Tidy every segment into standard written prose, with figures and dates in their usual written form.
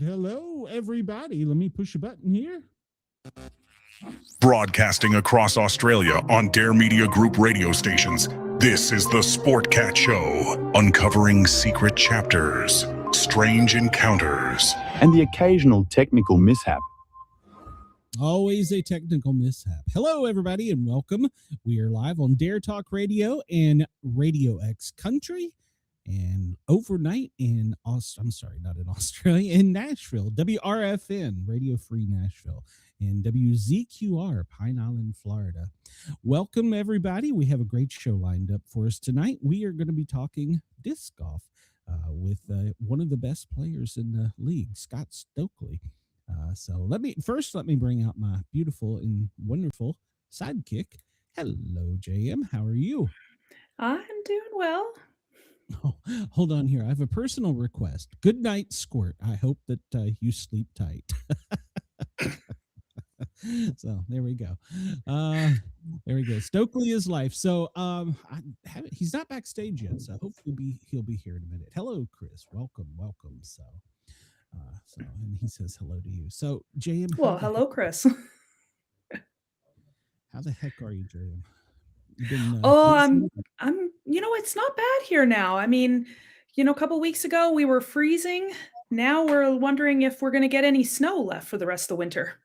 hello, everybody. Let me push a button here. Broadcasting across Australia on Dare Media Group radio stations, this is the Sportcat Show, uncovering secret chapters, strange encounters, and the occasional technical mishap. Always a technical mishap. Hello, everybody, and welcome. We are live on Dare Talk Radio and Radio X Country, and overnight in not in Australia, in Nashville, WRFN, Radio Free Nashville, and WZQR, Pine Island, Florida. Welcome, everybody. We have a great show lined up for us tonight. We are going to be talking disc golf with one of the best players in the league, Scott Stokely. So let me bring out my beautiful and wonderful sidekick. Hello, JM. How are you? I'm doing well. Oh, hold on here. I have a personal request. Good night, Squirt. I hope that you sleep tight. So there we go. There we go. Stokely is life. So he's not backstage yet. So hopefully he'll be here in a minute. Hello, Chris. Welcome. So and he says hello to you. So JM. Well, hello, Chris. How the heck are you, JM? I'm it's not bad here now. I mean, a couple weeks ago we were freezing. Now we're wondering if we're going to get any snow left for the rest of the winter.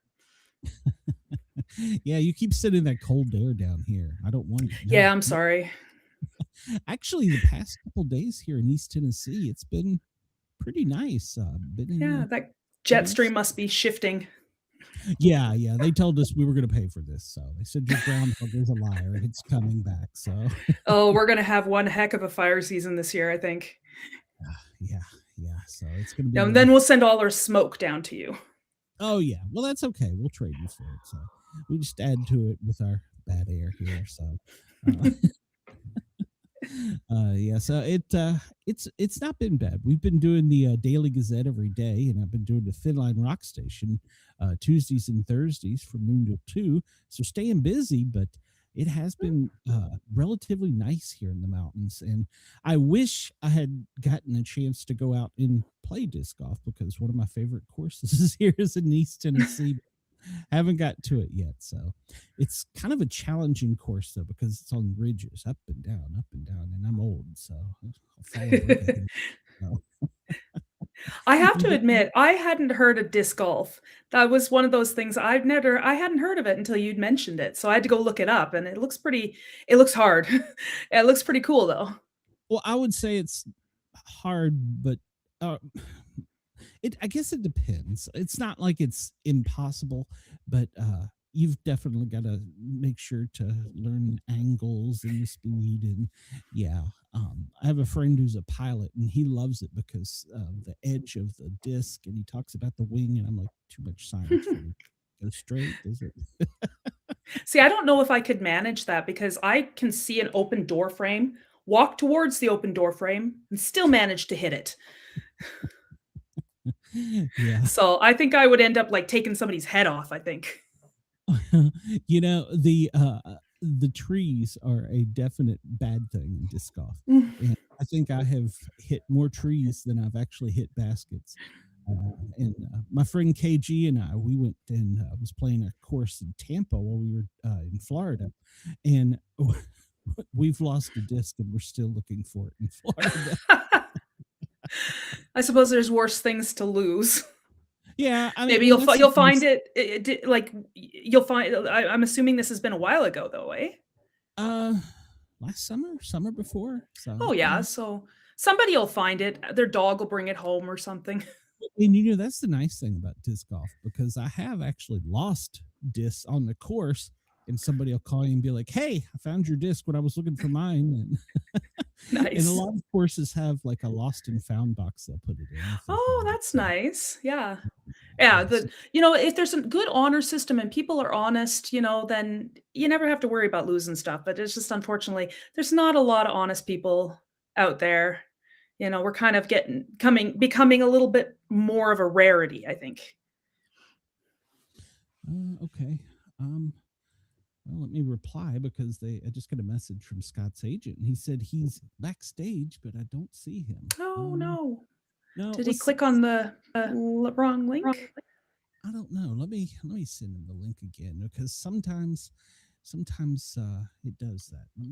Yeah, you keep sending that cold air down here. I don't want it. No. Yeah, I'm sorry. Actually, the past couple days here in East Tennessee, it's been pretty nice. That jet stream must be shifting. Yeah. They told us we were going to pay for this. So they said your groundhogger's a liar. It's coming back. So. Oh, we're going to have one heck of a fire season this year, I think. Yeah. So it's going to be. And then we'll send all our smoke down to you. Oh, yeah. Well, that's okay. We'll trade you for it. So we just add to it with our bad air here. So. So it's not been bad. We've been doing the Daily Gazette every day, and I've been doing the Thin Line Rock Station Tuesdays and Thursdays from noon till 2. So staying busy, but it has been relatively nice here in the mountains. And I wish I had gotten a chance to go out and play disc golf, because one of my favorite courses here is in East Tennessee. Haven't got to it yet, so it's kind of a challenging course though, because it's on ridges, up and down, and I'm old, so I have to admit, I hadn't heard of disc golf. That was one of those things I hadn't heard of it until you'd mentioned it, so I had to go look it up, and it looks hard. It looks pretty cool though. Well, I would say it's hard, but I guess it depends. It's not like it's impossible, but you've definitely got to make sure to learn angles and the speed. And I have a friend who's a pilot, and he loves it because the edge of the disc, and he talks about the wing, and I'm like, too much science for me. Go straight, is it? See, I don't know if I could manage that, because I can see an open door frame, walk towards the open door frame, and still manage to hit it. Yeah. So I think I would end up like taking somebody's head off, I think. The trees are a definite bad thing in disc golf. And I think I have hit more trees than I've actually hit baskets. My friend KG and we went and was playing a course in Tampa while we were in Florida, and we've lost a disc and we're still looking for it in Florida. I suppose there's worse things to lose. Yeah, I mean, maybe you'll find it like you'll find. I'm assuming this has been a while ago, though, eh? Last summer before. So. Oh yeah, so somebody will find it. Their dog will bring it home or something. And that's the nice thing about disc golf, because I have actually lost discs on the course, and somebody will call you and be like, "Hey, I found your disc when I was looking for mine." And nice. And a lot of courses have like a lost and found box they'll put it in. Oh, that's nice. Yeah. If there's a good honor system and people are honest, then you never have to worry about losing stuff. But it's just, unfortunately, there's not a lot of honest people out there. We're kind of becoming a little bit more of a rarity, I think. Okay. Well, let me reply, because I just got a message from Scott's agent, and he said he's backstage, but I don't see him. Oh, no. No, Did he click on the wrong link? I don't know. Let me send him the link again, because sometimes it does that. Let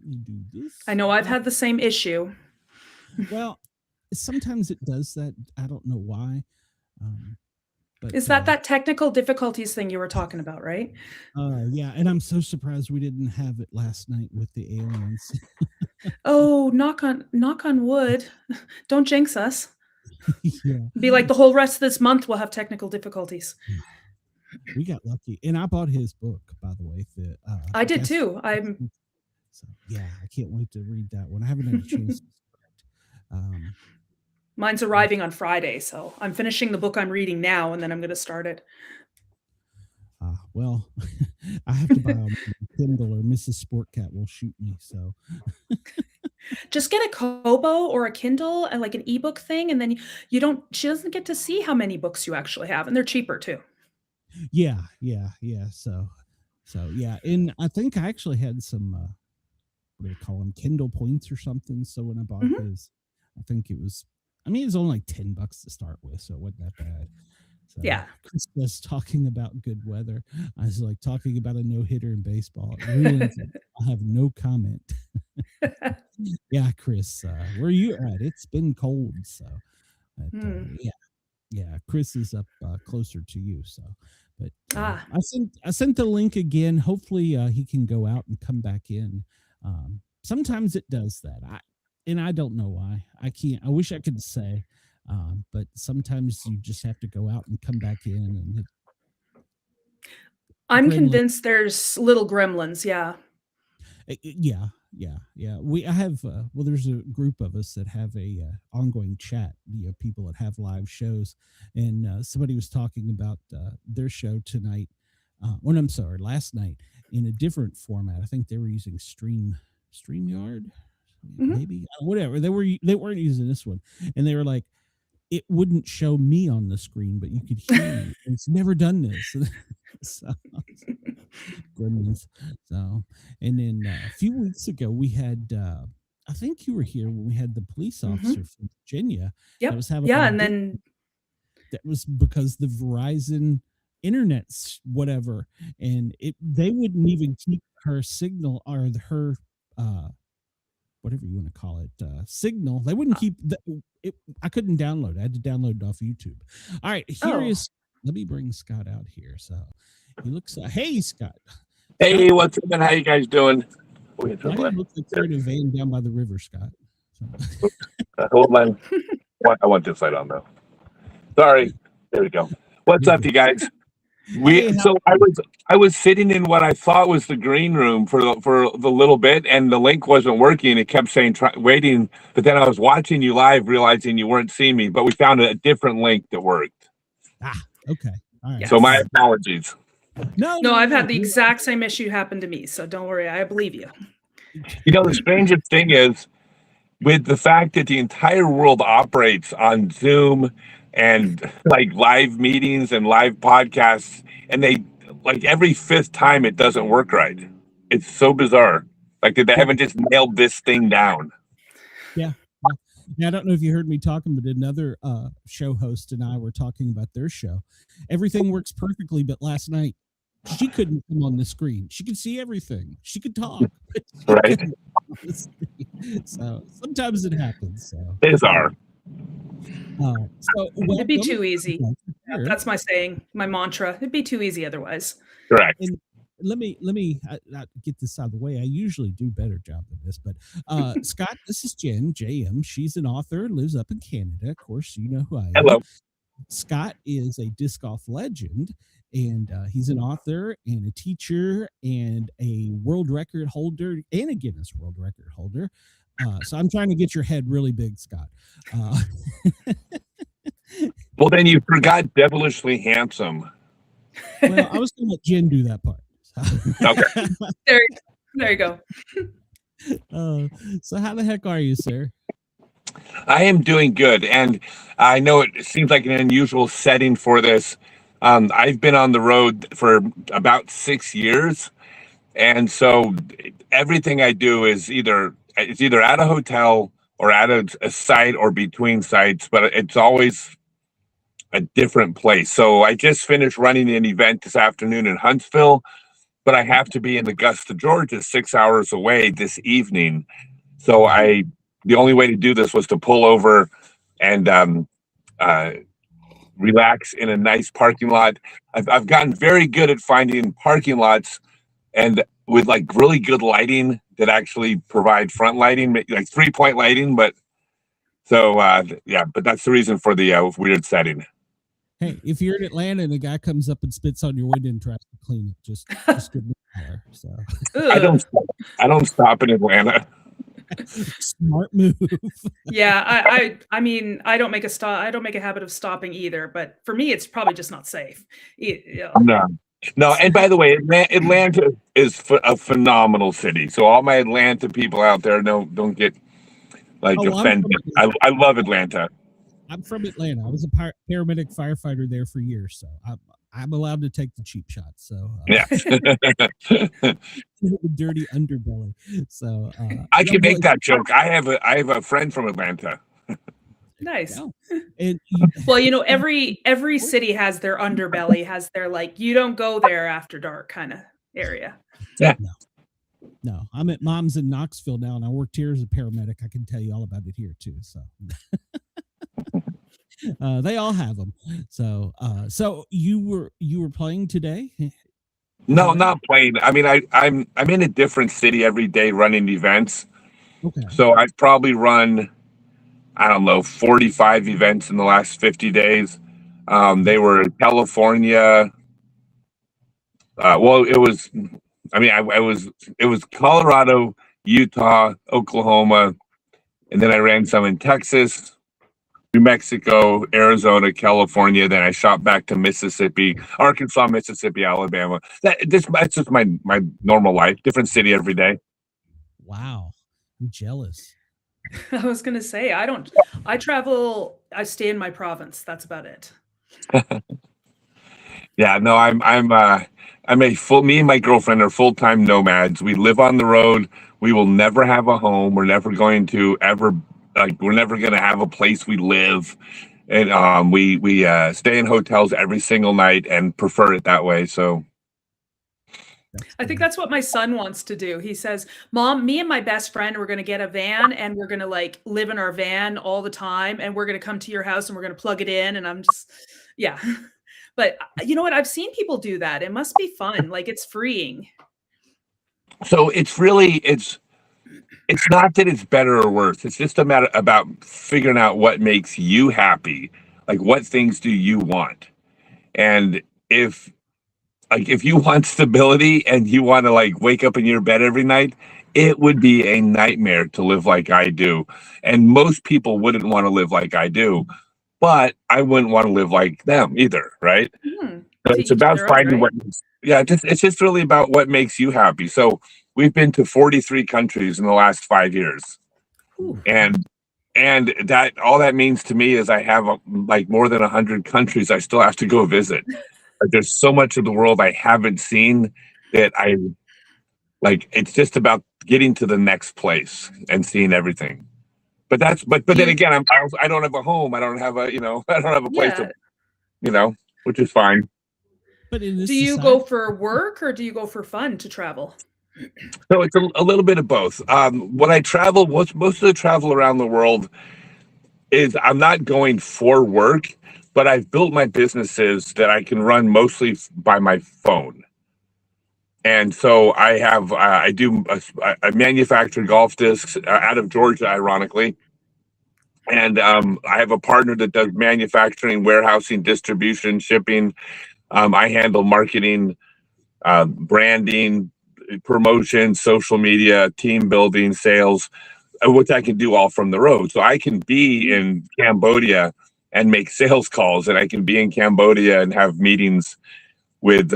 me do this. I know I've had the same issue. Well, sometimes it does that. I don't know why. But Is that technical difficulties thing you were talking about, right? Yeah, and I'm so surprised we didn't have it last night with the aliens. Oh, knock on wood. Don't jinx us. Yeah. Be like the whole rest of this month we'll have technical difficulties. We got lucky, and I bought his book, by the way. I did too. So yeah, I can't wait to read that one. I haven't had a chance to start. Mine's arriving on Friday, so I'm finishing the book I'm reading now, and then I'm going to start it. Well, I have to buy a Kindle, or Mrs. Sportcat will shoot me. So just get a Kobo or a Kindle and like an ebook thing, and then she doesn't get to see how many books you actually have, and they're cheaper too. Yeah. So yeah, and I think I actually had some what do they call them, Kindle points or something. So when I bought his, I think it was only like $10 to start with, so it wasn't that bad. So yeah. Chris was talking about good weather. I was like talking about a no-hitter in baseball. It ruins it. I have no comment. Yeah, Chris, where are you at? It's been cold, so yeah. Chris is up closer to you, so. But I sent the link again. Hopefully he can go out and come back in. Sometimes it does that. I don't know why. I can't. I wish I could say, but sometimes you just have to go out and come back in. And I'm convinced there's little gremlins. Yeah. Yeah. I have. Well, there's a group of us that have a ongoing chat. People that have live shows, and somebody was talking about their show tonight. I'm sorry, last night in a different format. I think they were using StreamYard. Maybe whatever they weren't using this one, and they were like, it wouldn't show me on the screen, but you could hear me. It's never done this. So, goodness. So, and then a few weeks ago we had I think you were here when we had the police officer from Virginia. Yep. That was having and then that was because the Verizon internet's whatever, and they wouldn't even keep her signal or her whatever you want to call it, signal. They wouldn't keep it. I couldn't download. I had to download it off YouTube. All right, here is. Let me bring Scott out here. So he looks. Hey, Scott. Hey, Scott. What's up, man? How you guys doing? Why do you look like you're in a van down by the river, Scott? So. Hold on. I want this light on though. Sorry. There we go. What's up, you guys? I was sitting in what I thought was the green room for the little bit, and the link wasn't working. It kept saying waiting, but then I was watching you live, realizing you weren't seeing me. But we found a different link that worked. Okay, all right. So my apologies. No, I've had the exact same issue happen to me, so don't worry. I believe you. The strangest thing is, with the fact that the entire world operates on Zoom and like live meetings and live podcasts, and they like every fifth time it doesn't work right. It's so bizarre. Like they haven't just nailed this thing down. Yeah. Now, I don't know if you heard me talking, but another show host and I were talking about their show. Everything works perfectly, but last night she couldn't come on the screen. She could see everything. She could talk. Right. So sometimes it happens. So bizarre. It'd be too easy. That's my saying, my mantra. It'd be too easy otherwise. Correct. And let me get this out of the way. I usually do a better job than this, but Scott, this is Jen, JM. She's an author, lives up in Canada. Of course, you know who I am. Hello. Scott is a disc golf legend, and he's an author and a teacher and a world record holder and a Guinness World Record holder. So I'm trying to get your head really big, Scott. Well, then you forgot devilishly handsome. Well, I was going to let Jen do that part. Okay. There you go. So how the heck are you, sir? I am doing good, and I know it seems like an unusual setting for this. I've been on the road for about 6 years, and so everything I do is either at a hotel or at a site or between sites, but it's always a different place. So I just finished running an event this afternoon in Huntsville, but I have to be in Augusta, Georgia, 6 hours away this evening. So the only way to do this was to pull over and relax in a nice parking lot. I've gotten very good at finding parking lots and with like really good lighting that actually provide front lighting, like 3-point lighting. But so but that's the reason for the weird setting. Hey, if you're in Atlanta and a guy comes up and spits on your window and tries to clean it, just give me a holler. So I don't stop in Atlanta. Smart move. Yeah, I mean, I don't make a habit of stopping either, but for me, it's probably just not safe. Yeah. No. And by the way, Atlanta is a phenomenal city. So all my Atlanta people out there, don't get offended. I love Atlanta. I'm from Atlanta. I was a paramedic firefighter there for years, so I'm allowed to take the cheap shots. So yeah, the dirty underbelly. So I can make that joke. I have a friend from Atlanta. Nice. And well, every city has their underbelly, has their you don't go there after dark kind of area. Yeah. No, I'm at Mom's in Knoxville now, and I worked here as a paramedic. I can tell you all about it here too. So. They all have them. So you were playing today? No, not playing. I mean, I'm in a different city every day running events. Okay. So I've probably run, I don't know, 45 events in the last 50 days. They were California. It was Colorado, Utah, Oklahoma, and then I ran some in Texas, New Mexico, Arizona, California. Then I shot back to Mississippi, Arkansas, Mississippi, Alabama. That's just my normal life. Different city every day. Wow, I'm jealous. I was gonna say I travel. I stay in my province. That's about it. Yeah, no, me and my girlfriend are full-time nomads. We live on the road. We will never have a home. We're never going to ever. We're never going to have a place we live, and we stay in hotels every single night and prefer it that way. So I think that's what my son wants to do. He says, "Mom, me and my best friend, we're going to get a van and we're going to live in our van all the time, and we're going to come to your house and we're going to plug it in." And I'm just, yeah. But you know what? I've seen people do that. It must be fun. It's freeing. So it's not that it's better or worse. It's just a matter about figuring out what makes you happy. Like, what things do you want? And if you want stability and you want to wake up in your bed every night, it would be a nightmare to live like I do. And most people wouldn't want to live like I do, but I wouldn't want to live like them either, right? So it's about finding it's just really about what makes you happy. So we've been to 43 countries in the last 5 years. Ooh. And that all that means to me is I have more than 100 countries I still have to go visit. There's so much of the world I haven't seen that it's just about getting to the next place and seeing everything. But then again, I don't have a home. I don't have a place to, which is fine. But do you go for work or do you go for fun to travel? So it's a little bit of both. When I travel, most of the travel around the world is I'm not going for work, but I've built my businesses that I can run mostly by my phone. And so I manufacture golf discs out of Georgia, ironically. And I have a partner that does manufacturing, warehousing, distribution, shipping. I handle marketing, branding, promotion, social media, team building, sales, which I can do all from the road. So I can be in Cambodia and make sales calls, and I can be in Cambodia and have meetings with,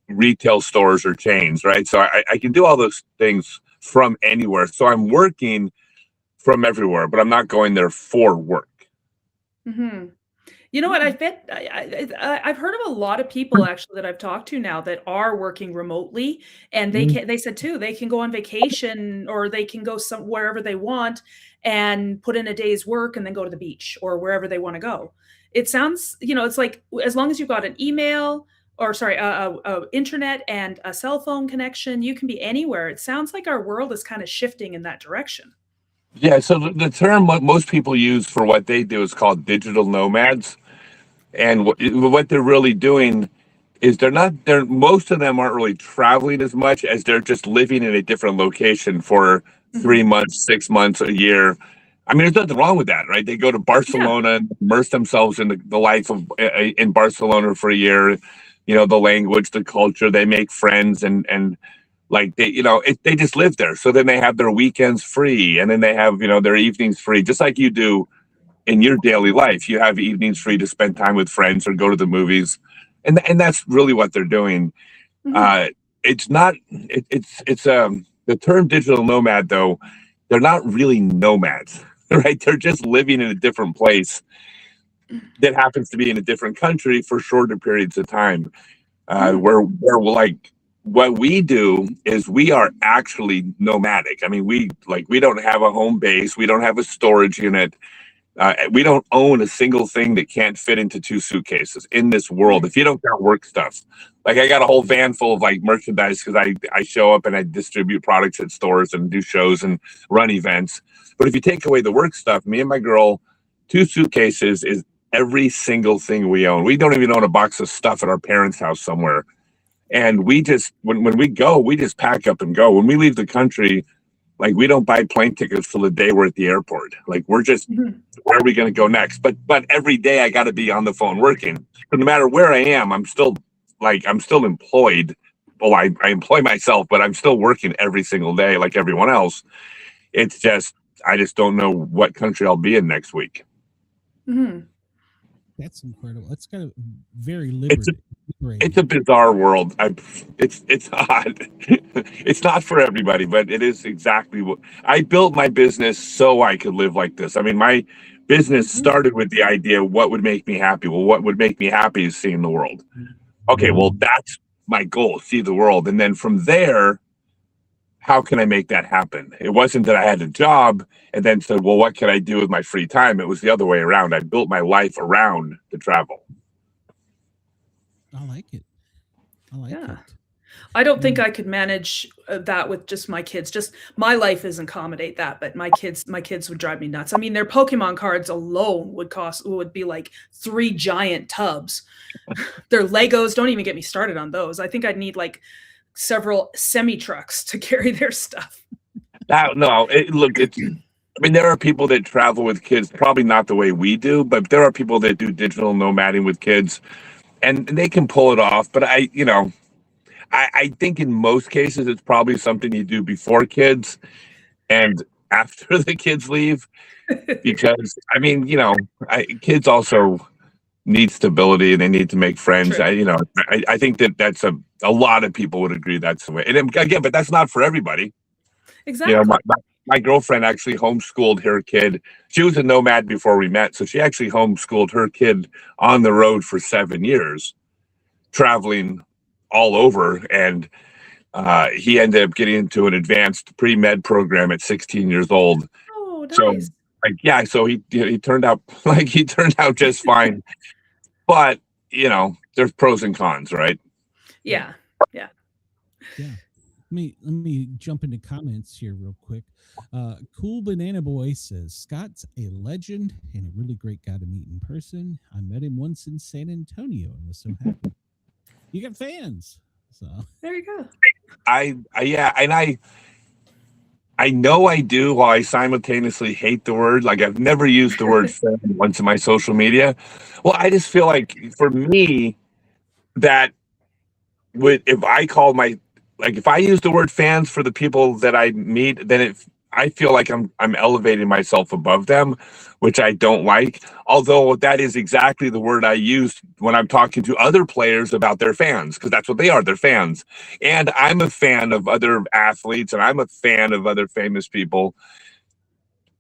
retail stores or chains, right? So I can do all those things from anywhere. So I'm working from everywhere, but I'm not going there for work. Mm-hmm. You know what? I bet I've heard of a lot of people actually that I've talked to now that are working remotely, and they said too they can go on vacation or they can go wherever they want and put in a day's work and then go to the beach or wherever they want to go. It sounds, it's like as long as you've got an email or sorry, internet and a cell phone connection, you can be anywhere. It sounds like our world is kind of shifting in that direction. Yeah, so the term what most people use for what they do is called digital nomads. And what they're really doing is they're most of them aren't really traveling as much as they're just living in a different location for Mhm. 3 months, 6 months, a year. I mean, there's nothing wrong with that, right? They go to Yeah. Barcelona and immerse themselves in the life of in Barcelona for a year. The language, the culture, they make friends, and like they just live there. So then they have their weekends free, and then they have their evenings free, just like you do in your daily life. You have evenings free to spend time with friends or go to the movies, and that's really what they're doing. Mhm. Uh, it's not. It's the term digital nomad though. They're not really nomads, right? They're just living in a different place that happens to be in a different country for shorter periods of time. Mm. Where like what we do is we are actually nomadic. I mean, we don't have a home base. We don't have a storage unit. We don't own a single thing that can't fit into 2 suitcases in this world. If you don't got work stuff, like I got a whole van full of like merchandise because I show up and I distribute products at stores and do shows and run events. But if you take away the work stuff, me and my girl, 2 suitcases is every single thing we own. We don't even own a box of stuff at our parents' house somewhere. And we just when we go, we just pack up and go. When we leave the country, like we don't buy plane tickets till the day we're at the airport. Like we're just Mhm. where are we going to go next? But every day I got to be on the phone working. So no matter where I am, I'm still employed. Well, I employ myself, but I'm still working every single day like everyone else. It's just I just don't know what country I'll be in next week. Mhm. That's incredible. That's kind of very It's a liberating. it's a bizarre world. It's odd. It's not for everybody, but it is exactly what I built my business so I could live like this. I mean, my business Mhm. started with the idea of what would make me happy. Well, what would make me happy is seeing the world. Okay, well, that's my goal, see the world. And then from there, how can I make that happen? It wasn't that I had a job and then said, well, what can I do with my free time? It was the other way around. I built my life around the travel. I like it. I like Yeah. it. I don't think Mm. I could manage that with just my kids. Just my life doesn't accommodate that, but my kids would drive me nuts. I mean, their Pokemon cards alone would be like 3 giant tubs. Their Legos, don't even get me started on those. I think I'd need like several semi trucks to carry their stuff. Now, no, I mean, there are people that travel with kids, probably not the way we do, but there are people that do digital nomading with kids and they can pull it off. But I think in most cases, it's probably something you do before kids and after the kids leave, because I mean, kids also need stability and they need to make friends. True. I think that's a lot of people would agree that's the way. And again, but that's not for everybody. You know, my, Exactly. my, my girlfriend actually homeschooled her kid. She was a nomad before we met. So she actually homeschooled her kid on the road for 7 years, traveling all over. And he ended up getting into an advanced pre-med program at 16 years old. Oh, So nice. like, yeah, so he turned out he turned out just fine. But there's pros and cons, right? Yeah. Yeah. Yeah. Let me jump into comments here real quick. Cool Banana Boy says Scott's a legend and a really great guy to meet in person. I met him once in San Antonio and was so happy. You got fans, so There you go. Yeah, and I know I do, while I simultaneously hate the word. Like I've never used the word fan once in my social media. Well, I just feel like for me that if I call if I use the word fans for the people that I meet, then I feel like I'm elevating myself above them, which I don't like. Although that is exactly the word I use when I'm talking to other players about their fans, because that's what they are. They're fans. And I'm a fan of other athletes and I'm a fan of other famous people.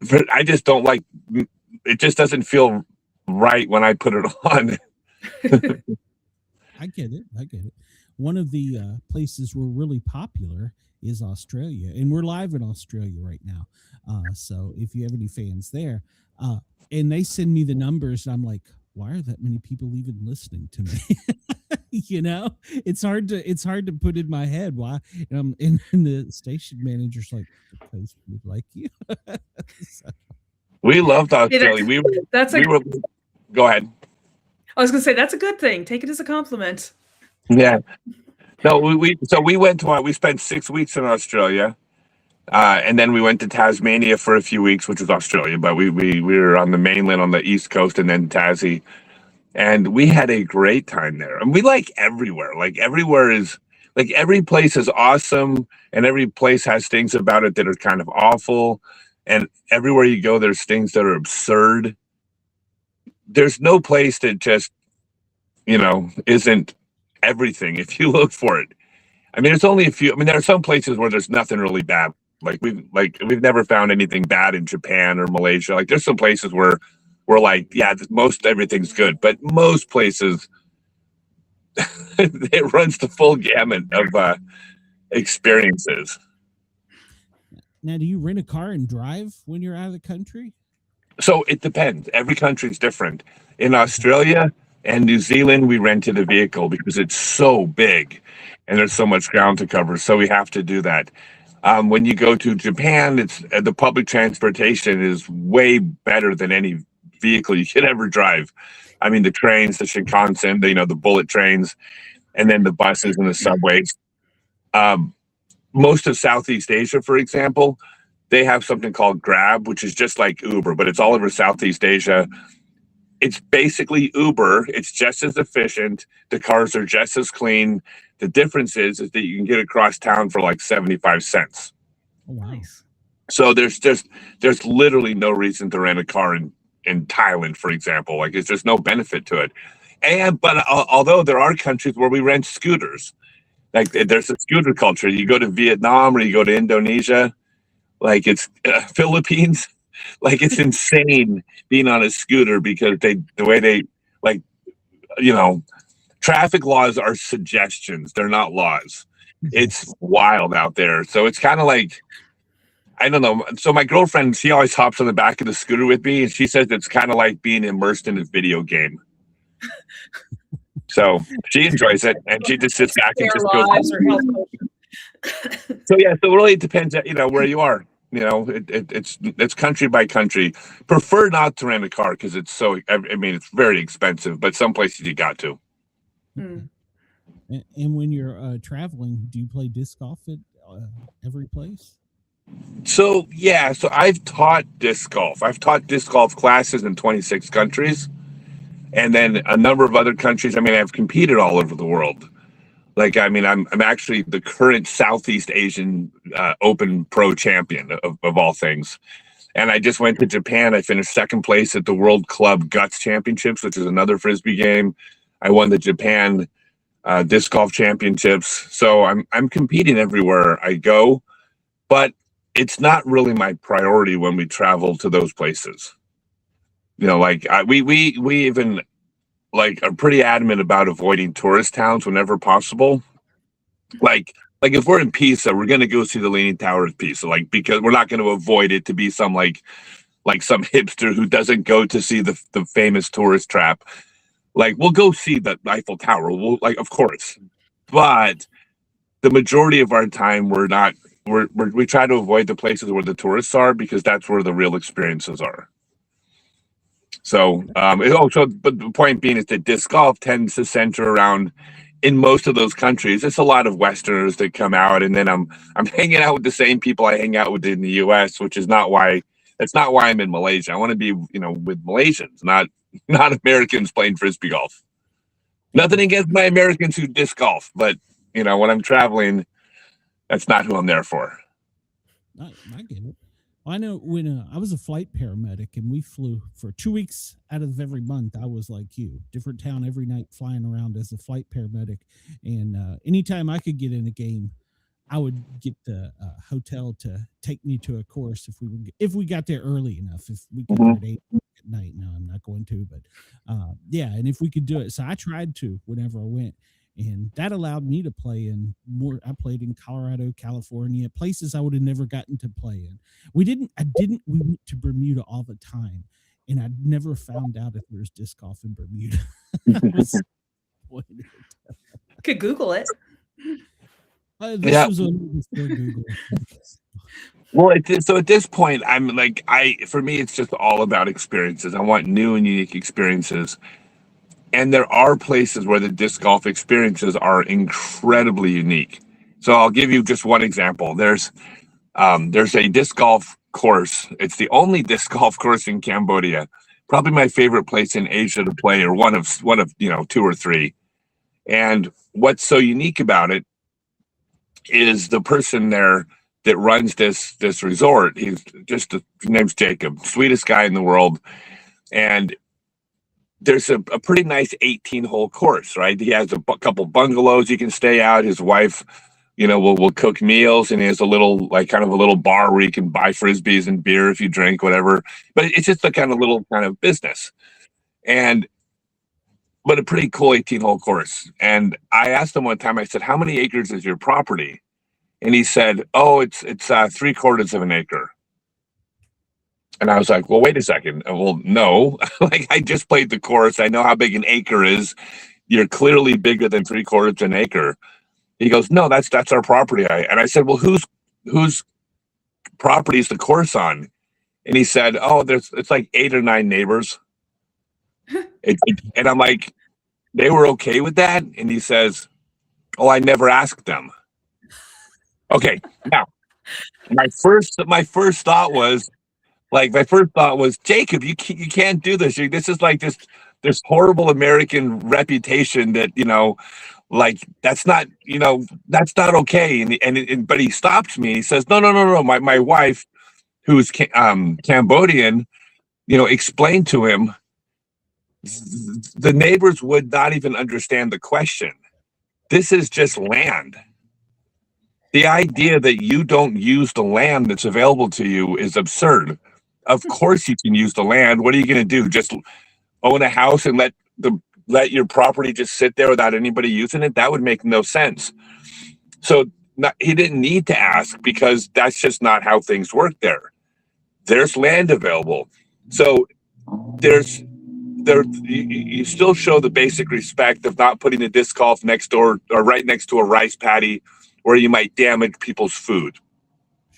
But I just don't like it. Just doesn't feel right when I put it on. I get it. One of the places we're really popular is Australia, and we're live in Australia right now. So if you have any fans there, and they send me the numbers, and I'm like, why are that many people even listening to me? It's hard to put in my head why. And the station manager's like, because we like you. So. We loved Australia. Go ahead. I was gonna say that's a good thing. Take it as a compliment. Yeah. No, we spent 6 weeks in Australia, and then we went to Tasmania for a few weeks, which was Australia, but we were on the mainland on the East Coast and then Tassie, and we had a great time there. And we like everywhere. Like everywhere is like every place is awesome, and every place has things about it that are kind of awful, and everywhere you go, there's things that are absurd. There's no place that just isn't everything if you look for it. I mean, there's only a few. I mean, there are some places where there's nothing really bad. We've never found anything bad in Japan or Malaysia. Like there's some places where we're like, yeah, most everything's good, but most places it runs the full gamut of experiences. Now, do you rent a car and drive when you're out of the country? So it depends. Every country is different. In Australia and New Zealand, we rented a vehicle because it's so big and there's so much ground to cover. So we have to do that. When you go to Japan, it's the public transportation is way better than any vehicle you could ever drive. I mean, the trains, the Shinkansen, the bullet trains, and then the buses and the subways. Most of Southeast Asia, for example, they have something called Grab, which is just like Uber, but it's all over Southeast Asia. It's basically Uber. It's just as efficient. The cars are just as clean. The difference is that you can get across town for like 75 cents. Oh, wow. Nice. So there's literally no reason to rent a car in Thailand, for example. Like it's just no benefit to it. But although there are countries where we rent scooters, like there's a scooter culture. You go to Vietnam or you go to Indonesia, like it's Philippines, like it's insane being on a scooter because the way they traffic laws are suggestions. They're not laws. It's wild out there. So it's kind of like, I don't know. So my girlfriend, she always hops on the back of the scooter with me, and she says it's kind of like being immersed in a video game. So she enjoys it, and she just sits back and just goes. So yeah, so really it depends, where you are. It's country by country. Prefer not to rent a car because it's it's very expensive. But some places you got to. And when you're traveling, do you play disc golf at every place? So yeah, so I've taught disc golf. I've taught disc golf classes in 26 countries. And then a number of other countries. I mean, I've competed all over the world. Like, I mean, I'm actually the current Southeast Asian Open Pro champion of all things. And I just went to Japan. I finished second place at the World Club Guts Championships, which is another Frisbee game. I won the Japan Disc Golf Championships. So I'm competing everywhere I go. But it's not really my priority when we travel to those places. We even are pretty adamant about avoiding tourist towns whenever possible. Like if we're in Pisa, we're going to go see the Leaning Tower of Pisa, because we're not going to avoid it to be some like some hipster who doesn't go to see the famous tourist trap. Like we'll go see the Eiffel Tower. Of course, but the majority of our time we try to avoid the places where the tourists are because that's where the real experiences are. So, but the point being is that disc golf tends to center around, in most of those countries, it's a lot of Westerners that come out, and then I'm hanging out with the same people I hang out with in the U.S., which is that's not why I'm in Malaysia. I want to be, with Malaysians, not Americans playing Frisbee golf. Nothing against my Americans who disc golf, but when I'm traveling, that's not who I'm there for. I get it. I know when I was a flight paramedic and we flew for 2 weeks out of every month, I was like you, different town every night flying around as a flight paramedic. And anytime I could get in a game, I would get the hotel to take me to a course if we got there early enough. If we could at 8 at night. No, I'm not going to, but yeah. And if we could do it, so I tried to whenever I went, and that allowed me to play in more. I played in Colorado, California, places I would have never gotten to play in. We went to Bermuda all the time, and I never found out if there's disc golf in Bermuda. I was disappointed. Could Google it. This was a little before Google. Well, so at this point, I'm like, for me, it's just all about experiences. I want new and unique experiences. And there are places where the disc golf experiences are incredibly unique. So I'll give you just one example. There's a disc golf course. It's the only disc golf course in Cambodia. Probably my favorite place in Asia to play, or one of two or three. And what's so unique about it is the person there that runs this resort. His name's Jacob, sweetest guy in the world. And there's a pretty nice 18-hole course, right? He has a couple bungalows you can stay out. His wife, will cook meals, and he has a little, kind of a little bar where you can buy Frisbees and beer if you drink, whatever. But it's just a kind of business. But a pretty cool 18-hole course. And I asked him one time, I said, how many acres is your property? And he said, oh, it's 3/4 of an acre. And I was like, well, wait a second. Well, no, I just played the course. I know how big an acre is. You're clearly bigger than 3/4 of an acre. He goes, no, that's our property. And I said, well, whose property is the course on? And he said, oh, it's like 8 or 9 neighbors. And I'm like, they were okay with that? And he says, oh, I never asked them. Okay, now my first thought was Jacob, you can't do this. This is like this horrible American reputation that that's not okay. But he stopped me. He says, no. My wife, who's Cambodian, explained to him the neighbors would not even understand the question. This is just land. The idea that you don't use the land that's available to you is absurd. Of course you can use the land. What are you going to do? Just own a house and let your property just sit there without anybody using it? That would make no sense. So he didn't need to ask, because that's just not how things work there. There's land available. So you still show the basic respect of not putting a disc golf next door or right next to a rice paddy where you might damage people's food.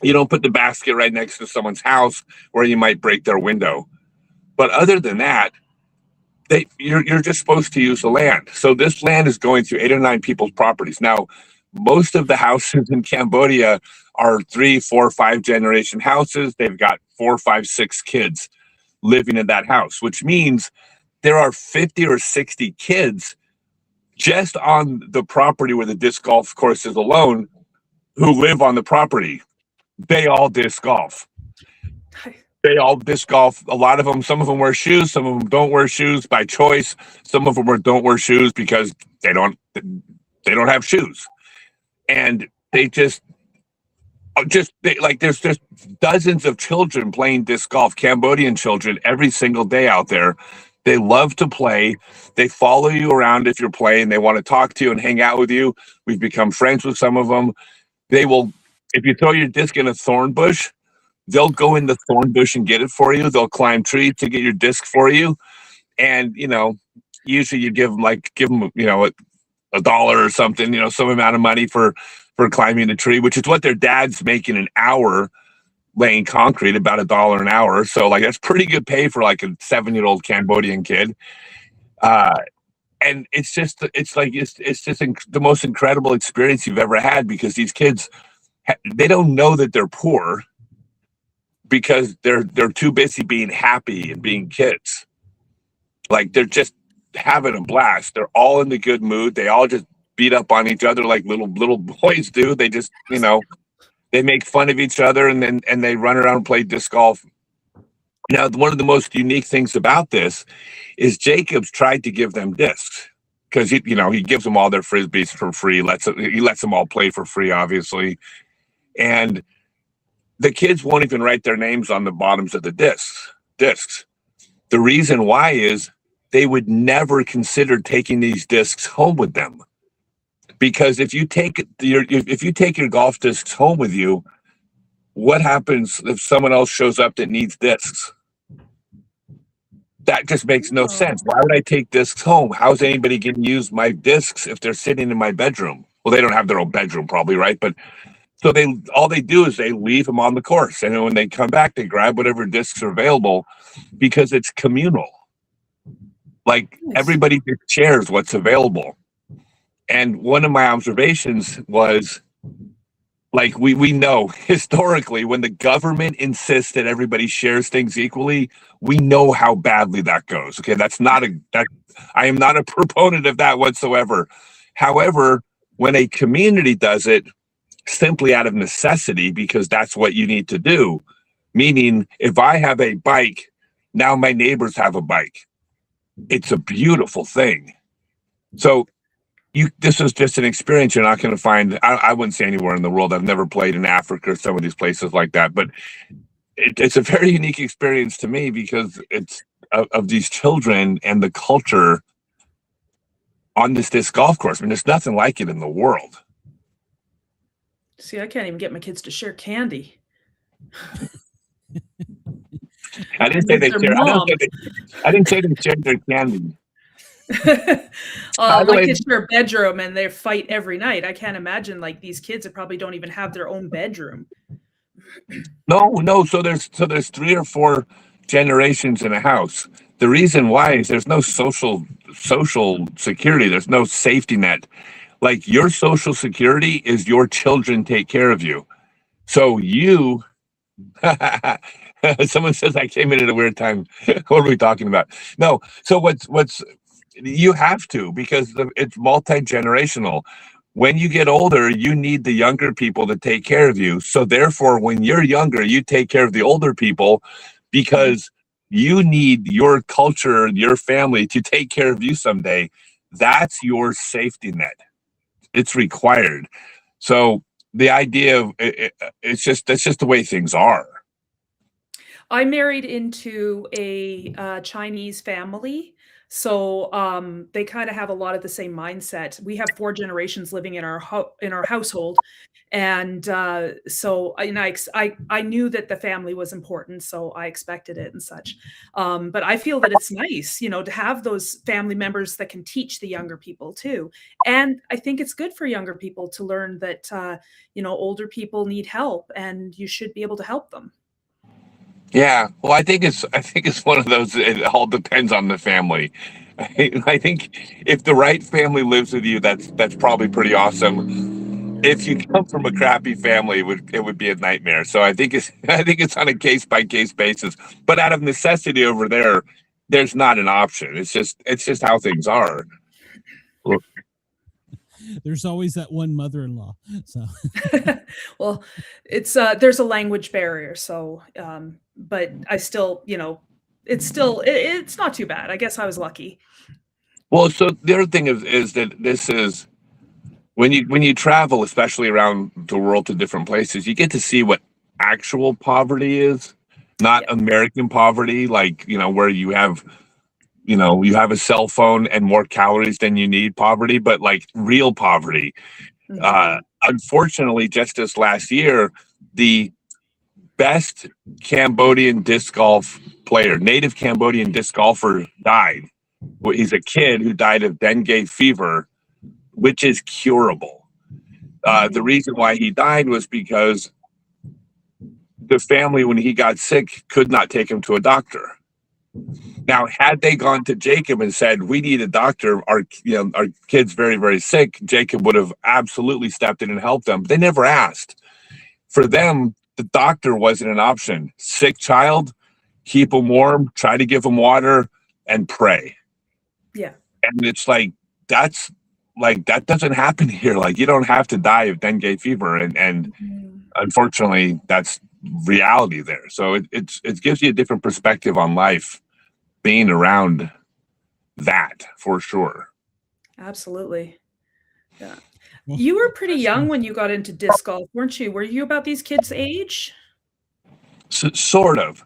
You don't put the basket right next to someone's house where you might break their window. But other than that, you're just supposed to use the land. So this land is going through 8 or 9 people's properties. Now, most of the houses in Cambodia are 3, 4, 5 generation houses. They've got 4, 5, 6 kids living in that house, which means there are 50 or 60 kids just on the property where the disc golf course is alone who live on the property. They all disc golf. They all disc golf. A lot of them, some of them wear shoes. Some of them don't wear shoes by choice. Some of them don't wear shoes because they don't have shoes. And there's just dozens of children playing disc golf, Cambodian children, every single day out there. They love to play. They follow you around if you're playing. They want to talk to you and hang out with you. We've become friends with some of them. They will, if you throw your disc in a thorn bush, they'll go in the thorn bush and get it for you. They'll climb trees to get your disc for you. And, usually you give them $1 or something, some amount of money for climbing a tree, which is what their dad's making an hour laying concrete, about $1 an hour. So that's pretty good pay for a 7-year-old Cambodian kid. And it's just the most incredible experience you've ever had, because these kids, they don't know that they're poor because they're too busy being happy and being kids. They're just having a blast. They're all in the good mood. They all just beat up on each other like little boys do. They just, they make fun of each other, and they run around and play disc golf. Now, one of the most unique things about this is Jacob's tried to give them discs, because he gives them all their Frisbees for free. He lets them all play for free, obviously. And the kids won't even write their names on the bottoms of the discs. The reason why is they would never consider taking these discs home with them. Because if you take your golf discs home with you, what happens if someone else shows up that needs discs? That just makes no sense. Why would I take discs home? How's anybody going to use my discs if they're sitting in my bedroom? Well, they don't have their own bedroom probably, right? But so all they do is they leave them on the course. And then when they come back, they grab whatever discs are available because it's communal. Like everybody just shares what's available. And one of my observations was, like, we know historically when the government insists that everybody shares things equally, we know how badly that goes. Okay, I am not a proponent of that whatsoever. However, when a community does it simply out of necessity, because that's what you need to do, meaning if I have a bike, now my neighbors have a bike. It's a beautiful thing. So this is just an experience you're not going to find. I wouldn't say anywhere in the world. I've never played in Africa or some of these places like that, but it's a very unique experience to me because it's of these children and the culture on this disc golf course. I mean, there's nothing like it in the world. See, I can't even get my kids to share candy. I didn't say they share. I didn't say they shared their candy. My kids share a bedroom and they fight every night. I can't imagine like these kids that probably don't even have their own bedroom. No. So there's 3 or 4 generations in a house. The reason why is there's no social security. There's no safety net. Like your social security is your children take care of you. So you, someone says I came in at a weird time. What are we talking about? No. So what's you have to, because it's multi-generational. When you get older, you need the younger people to take care of you. So therefore, when you're younger, you take care of the older people because you need your culture, your family to take care of you someday. That's your safety net. It's required. So the idea of that's just the way things are. I married into a Chinese family. So they kind of have a lot of the same mindset. We have 4 generations living in our household, and so I knew that the family was important, so I expected it and such. But I feel that it's nice, to have those family members that can teach the younger people too. And I think it's good for younger people to learn that older people need help, and you should be able to help them. Yeah, well, I think it's one of those. It all depends on the family. I think if the right family lives with you, that's probably pretty awesome. If you come from a crappy family, it would be a nightmare. So I think it's on a case by case basis. But out of necessity over there, there's not an option. It's just how things are. There's always that one mother-in-law. So, well, it's there's a language barrier. So, but I still, it's not too bad. I guess I was lucky. Well, so the other thing is that this is when you travel, especially around the world to different places, you get to see what actual poverty is, not American poverty, like where you have a cell phone and more calories than you need poverty, but like real poverty. Mm-hmm. Unfortunately, just this last year, the best Cambodian disc golf player, native Cambodian disc golfer, died. He's a kid who died of dengue fever, which is curable. The reason why he died was because the family, when he got sick, could not take him to a doctor. Now, had they gone to Jacob and said, we need a doctor, our kid's very, very sick, Jacob would have absolutely stepped in and helped them. But they never asked. For them, the doctor wasn't an option. Sick child, keep him warm, try to give him water, and pray. Yeah. And it's like, that doesn't happen here. Like, you don't have to die of dengue fever. And unfortunately, that's reality there. So it gives you a different perspective on life being around that, for sure. Absolutely. Yeah. You were pretty young when you got into disc golf, weren't you? Were you about these kids' age? Sort of.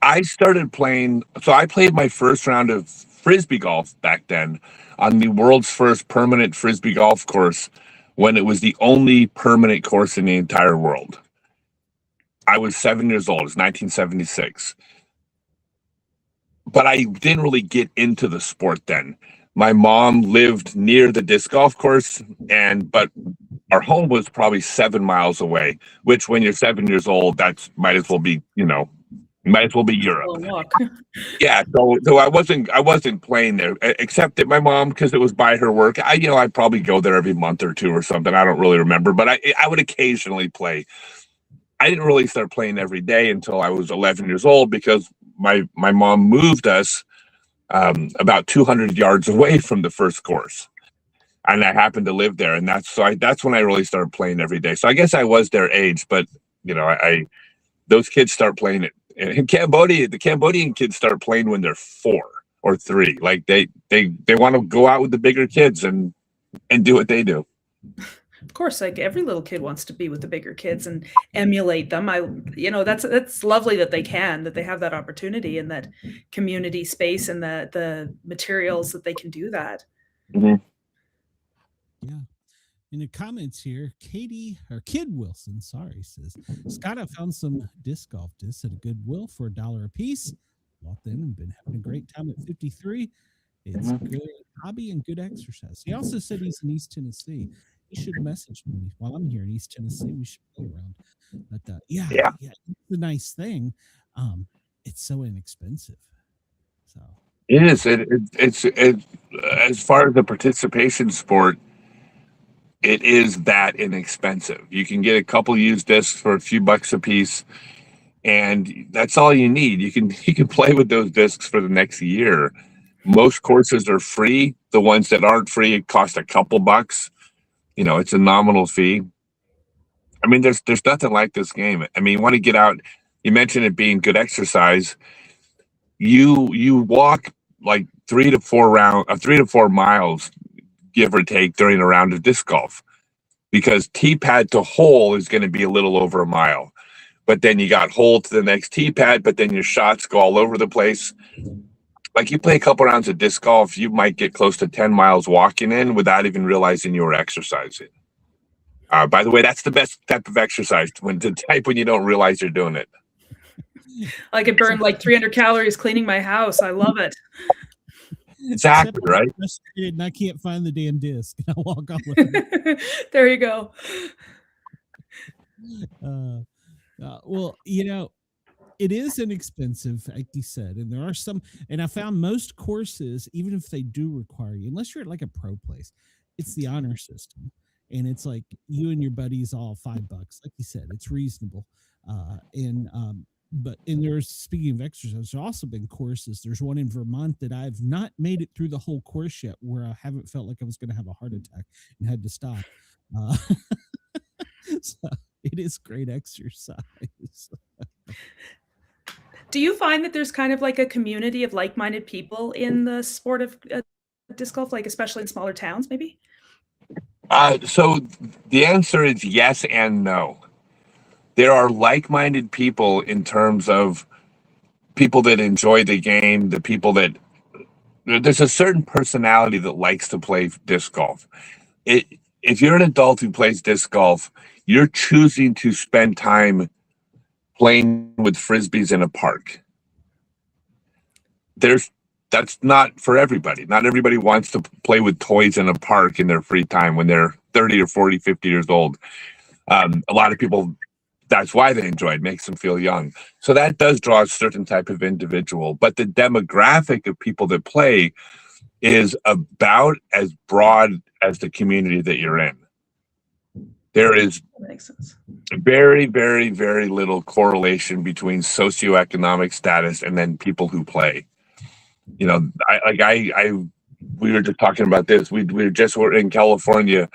I started playing. So I played my first round of frisbee golf back then on the world's first permanent frisbee golf course when it was the only permanent course in the entire world. I was 7 years old. It's 1976. But I didn't really get into the sport then. My mom lived near the disc golf course, but our home was probably 7 miles away, which when you're 7 years old, that's might as well be Europe. Long walk. Yeah, so I wasn't playing there, except that my mom, because it was by her work, I'd probably go there every month or two or something. I don't really remember, but I would occasionally play. I didn't really start playing every day until I was 11 years old because my mom moved us about 200 yards away from the first course, and I happened to live there, and that's when I really started playing every day. So I guess I was their age, but those kids start playing it in Cambodia. The Cambodian kids start playing when they're 4 or 3. Like they want to go out with the bigger kids and do what they do. Of course, like every little kid wants to be with the bigger kids and emulate them. That's lovely that they have that opportunity and that community space and the materials that they can do that. Mm-hmm. Yeah. In the comments here, Kid Wilson, says, Scott, I found some disc golf discs at a Goodwill for $1 a piece. Bought them and been having a great time at 53. It's a good hobby and good exercise. He also said he's in East Tennessee. He should message me while I'm here in East Tennessee. We should play around. But yeah, it's a nice thing. It's so inexpensive. So it is. It's as far as the participation sport, it is that inexpensive. You can get a couple used discs for a few bucks a piece, and that's all you need. You can play with those discs for the next year. Most courses are free. The ones that aren't free, it costs a couple bucks. It's a nominal fee. I mean, there's nothing like this game. I mean, you want to get out. You mentioned it being good exercise. You walk like 3 to 4 miles, give or take, during a round of disc golf, because tee pad to hole is going to be a little over a mile. But then you got hole to the next tee pad, but then your shots go all over the place. Like you play a couple rounds of disc golf, you might get close to 10 miles walking in without even realizing you were exercising. By the way, that's the best type of exercise, when you don't realize you're doing it. I could burn like 300 calories cleaning my house. I love it. Exactly, right? And I can't find the damn disc. I walk off with it. There you go. Well, it is inexpensive, like you said, and there are some, and I found most courses, even if they do require you, unless you're at like a pro place, it's the honor system, and it's like you and your buddies all $5, like you said, it's reasonable. But there's, speaking of exercise, there's also been courses. There's one in Vermont that I've not made it through the whole course yet, where I haven't felt like I was going to have a heart attack and had to stop. So it is great exercise. Do you find that there's kind of like a community of like-minded people in the sport of disc golf, like especially in smaller towns, maybe? So the answer is yes and no. There are like-minded people in terms of people that enjoy the game, the people that there's a certain personality that likes to play disc golf. If you're an adult who plays disc golf, you're choosing to spend time playing with frisbees in a park. That's not for everybody. Not everybody wants to play with toys in a park in their free time when they're 30 or 40, 50 years old. A lot of people, that's why they enjoy it. Makes them feel young. So that does draw a certain type of individual. But the demographic of people that play is about as broad as the community that you're in. There is very, very, very little correlation between socioeconomic status and then people who play. We were just talking about this. We were in California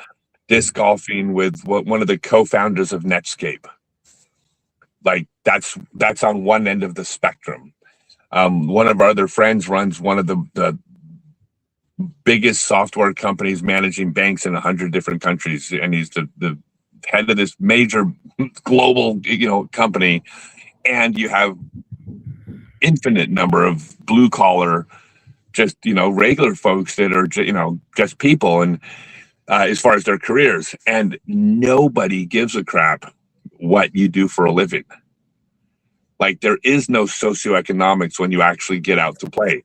disc golfing with one of the co-founders of Netscape. Like that's on one end of the spectrum. One of our other friends runs one of the biggest software companies managing banks in 100 different countries, and he's the head of this major global company. And you have infinite number of blue collar, just, regular folks that are, just people. And as far as their careers, and nobody gives a crap what you do for a living. Like, there is no socioeconomics when you actually get out to play.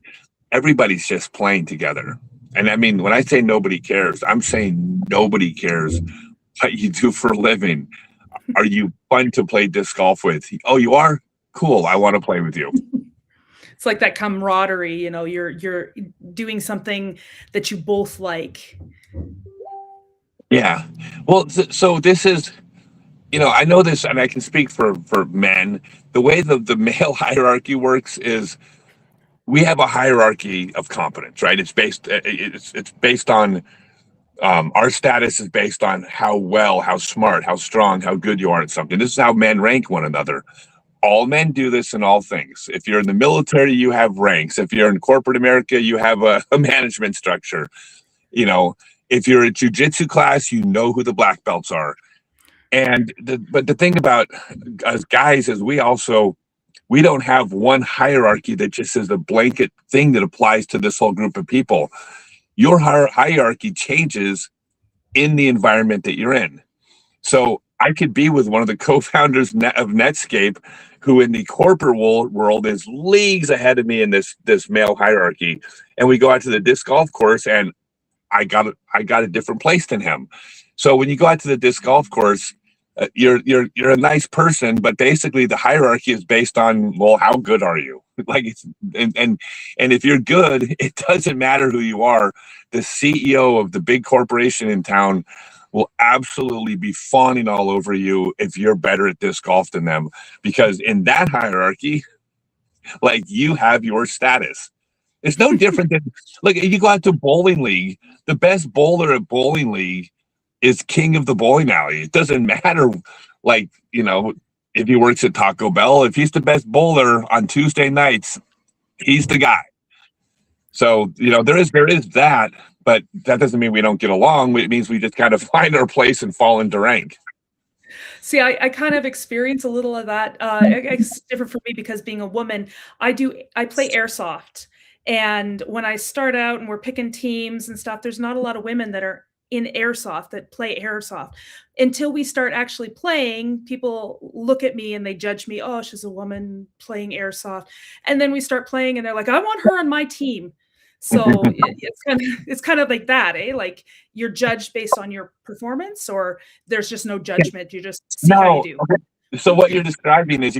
Everybody's just playing together. And I mean, when I say nobody cares, I'm saying nobody cares what you do for a living. Are you fun to play disc golf with? Oh, you are? Cool. I want to play with you. It's like that camaraderie, you're doing something that you both like. Yeah. Well, so this is, I know this, and I can speak for men. The way the male hierarchy works is we have a hierarchy of competence, right? It's based on our status is based on how well, how smart, how strong, how good you are at something. This is how men rank one another. All men do this in all things. If you're in the military, you have ranks. If you're in corporate America, you have a management structure. If you're a jiu-jitsu class, you know who the black belts are. And but the thing about us guys is we don't have one hierarchy that just is a blanket thing that applies to this whole group of people. Your hierarchy changes in the environment that you're in. So I could be with one of the co-founders of Netscape, who in the corporate world is leagues ahead of me in this male hierarchy. And we go out to the disc golf course, and I got a different place than him. So when you go out to the disc golf course, you're a nice person, but basically the hierarchy is based on, well, how good are you? Like, and if you're good, it doesn't matter who you are. The CEO of the big corporation in town will absolutely be fawning all over you if you're better at disc golf than them, because in that hierarchy, like, you have your status. It's no different than, like, you go out to bowling league, the best bowler at bowling league is king of the bowling alley. It doesn't matter, like, if he works at Taco Bell, if he's the best bowler on Tuesday nights, he's the guy. So, there is that, but that doesn't mean we don't get along. It means we just kind of find our place and fall into rank. See, I kind of experience a little of that. It's different for me because being a woman, I play airsoft. And when I start out and we're picking teams and stuff, there's not a lot of women that are in airsoft that play airsoft. Until we start actually playing, people look at me and they judge me. Oh, she's a woman playing airsoft. And then we start playing and they're like, I want her on my team. So it's kind of like that, eh? Like, you're judged based on your performance, or there's just no judgment. You just see how you do. Okay. So what you're describing is,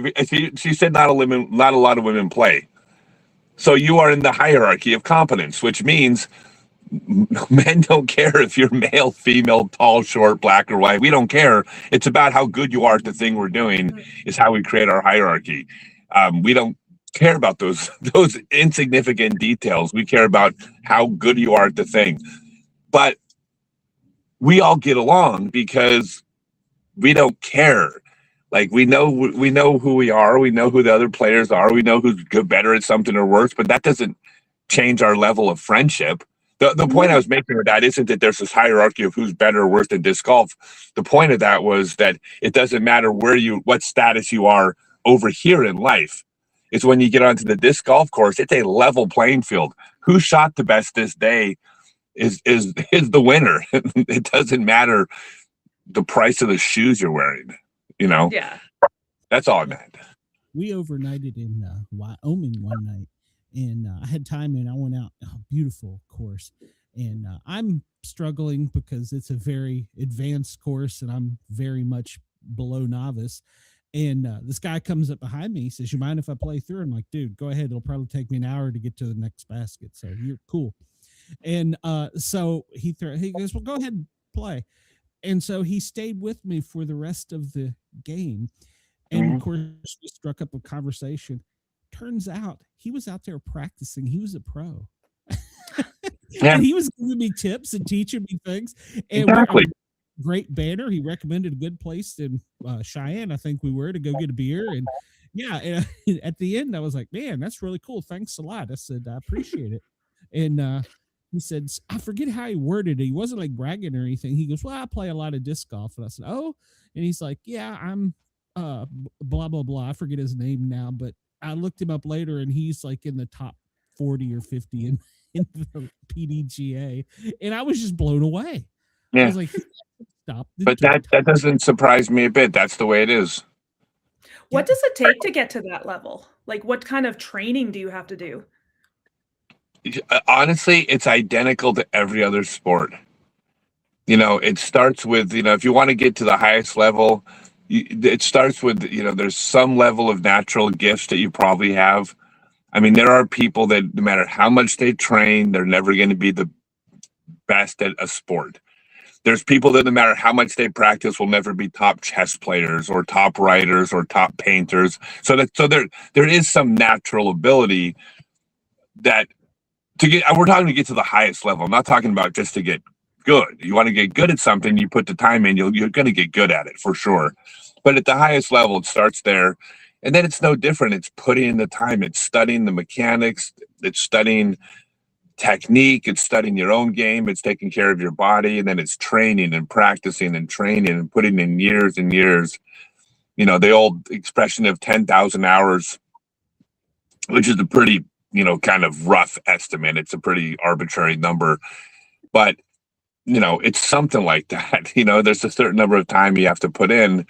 she said not a lot of women play. So you are in the hierarchy of competence, which means men don't care if you're male, female, tall, short, black, or white. We don't care. It's about how good you are at the thing we're doing is how we create our hierarchy. We don't care about those insignificant details. We care about how good you are at the thing. But we all get along because we don't care. Like, we know who we are. We know who the other players are. We know who's better at something or worse, but that doesn't change our level of friendship. The point I was making with that isn't that there's this hierarchy of who's better or worse than disc golf. The point of that was that it doesn't matter what status you are over here in life. It's when you get onto the disc golf course, it's a level playing field. Who shot the best this day is the winner. It doesn't matter the price of the shoes you're wearing. Yeah. That's all I meant. We overnighted in Wyoming one night, and I had time, and I went out. Beautiful course, and I'm struggling because it's a very advanced course, and I'm very much below novice. And this guy comes up behind me. He says, "You mind if I play through?" I'm like, "Dude, go ahead. It'll probably take me an hour to get to the next basket, so you're cool." And so he goes, "Well, go ahead and play." And so he stayed with me for the rest of the game. And of course, we struck up a conversation. Turns out he was out there practicing. He was a pro. And he was giving me tips and teaching me things. And exactly. Great banner. He recommended a good place in Cheyenne, I think we were, to go get a beer. And yeah, and at the end, I was like, man, that's really cool. Thanks a lot. I said, I appreciate it. And he said, I forget how he worded it. He wasn't like bragging or anything. He goes, well, I play a lot of disc golf. And I said, oh, and he's like, yeah, I'm blah, blah, blah. I forget his name now, but I looked him up later, and he's like in the top 40 or 50 in the PDGA, and I was just blown away. I Yeah. was like, stop. But that doesn't surprise me a bit. That's the way it is. What does it take to get to that level? Like, what kind of training do you have to do? Honestly, it's identical to every other sport. You know, it starts with, you know, if you want to get to the highest level, it starts with, you know, there's some level of natural gifts that you probably have. I mean, there are people that no matter how much they train, they're never going to be the best at a sport. There's people that no matter how much they practice will never be top chess players or top writers or top painters. So there is some natural ability that we're talking to get to the highest level. I'm not talking about just to get good. You want to get good at something, you put the time in, you're going to get good at it for sure. But at the highest level, it starts there. And then it's no different. It's putting in the time. It's studying the mechanics. It's studying technique. It's studying your own game. It's taking care of your body. And then it's training and practicing and training and putting in years and years. You know, the old expression of 10,000 hours, which is a pretty, you know, kind of rough estimate. It's a pretty arbitrary number. But, you know, it's something like that. You know, there's a certain number of time you have to put in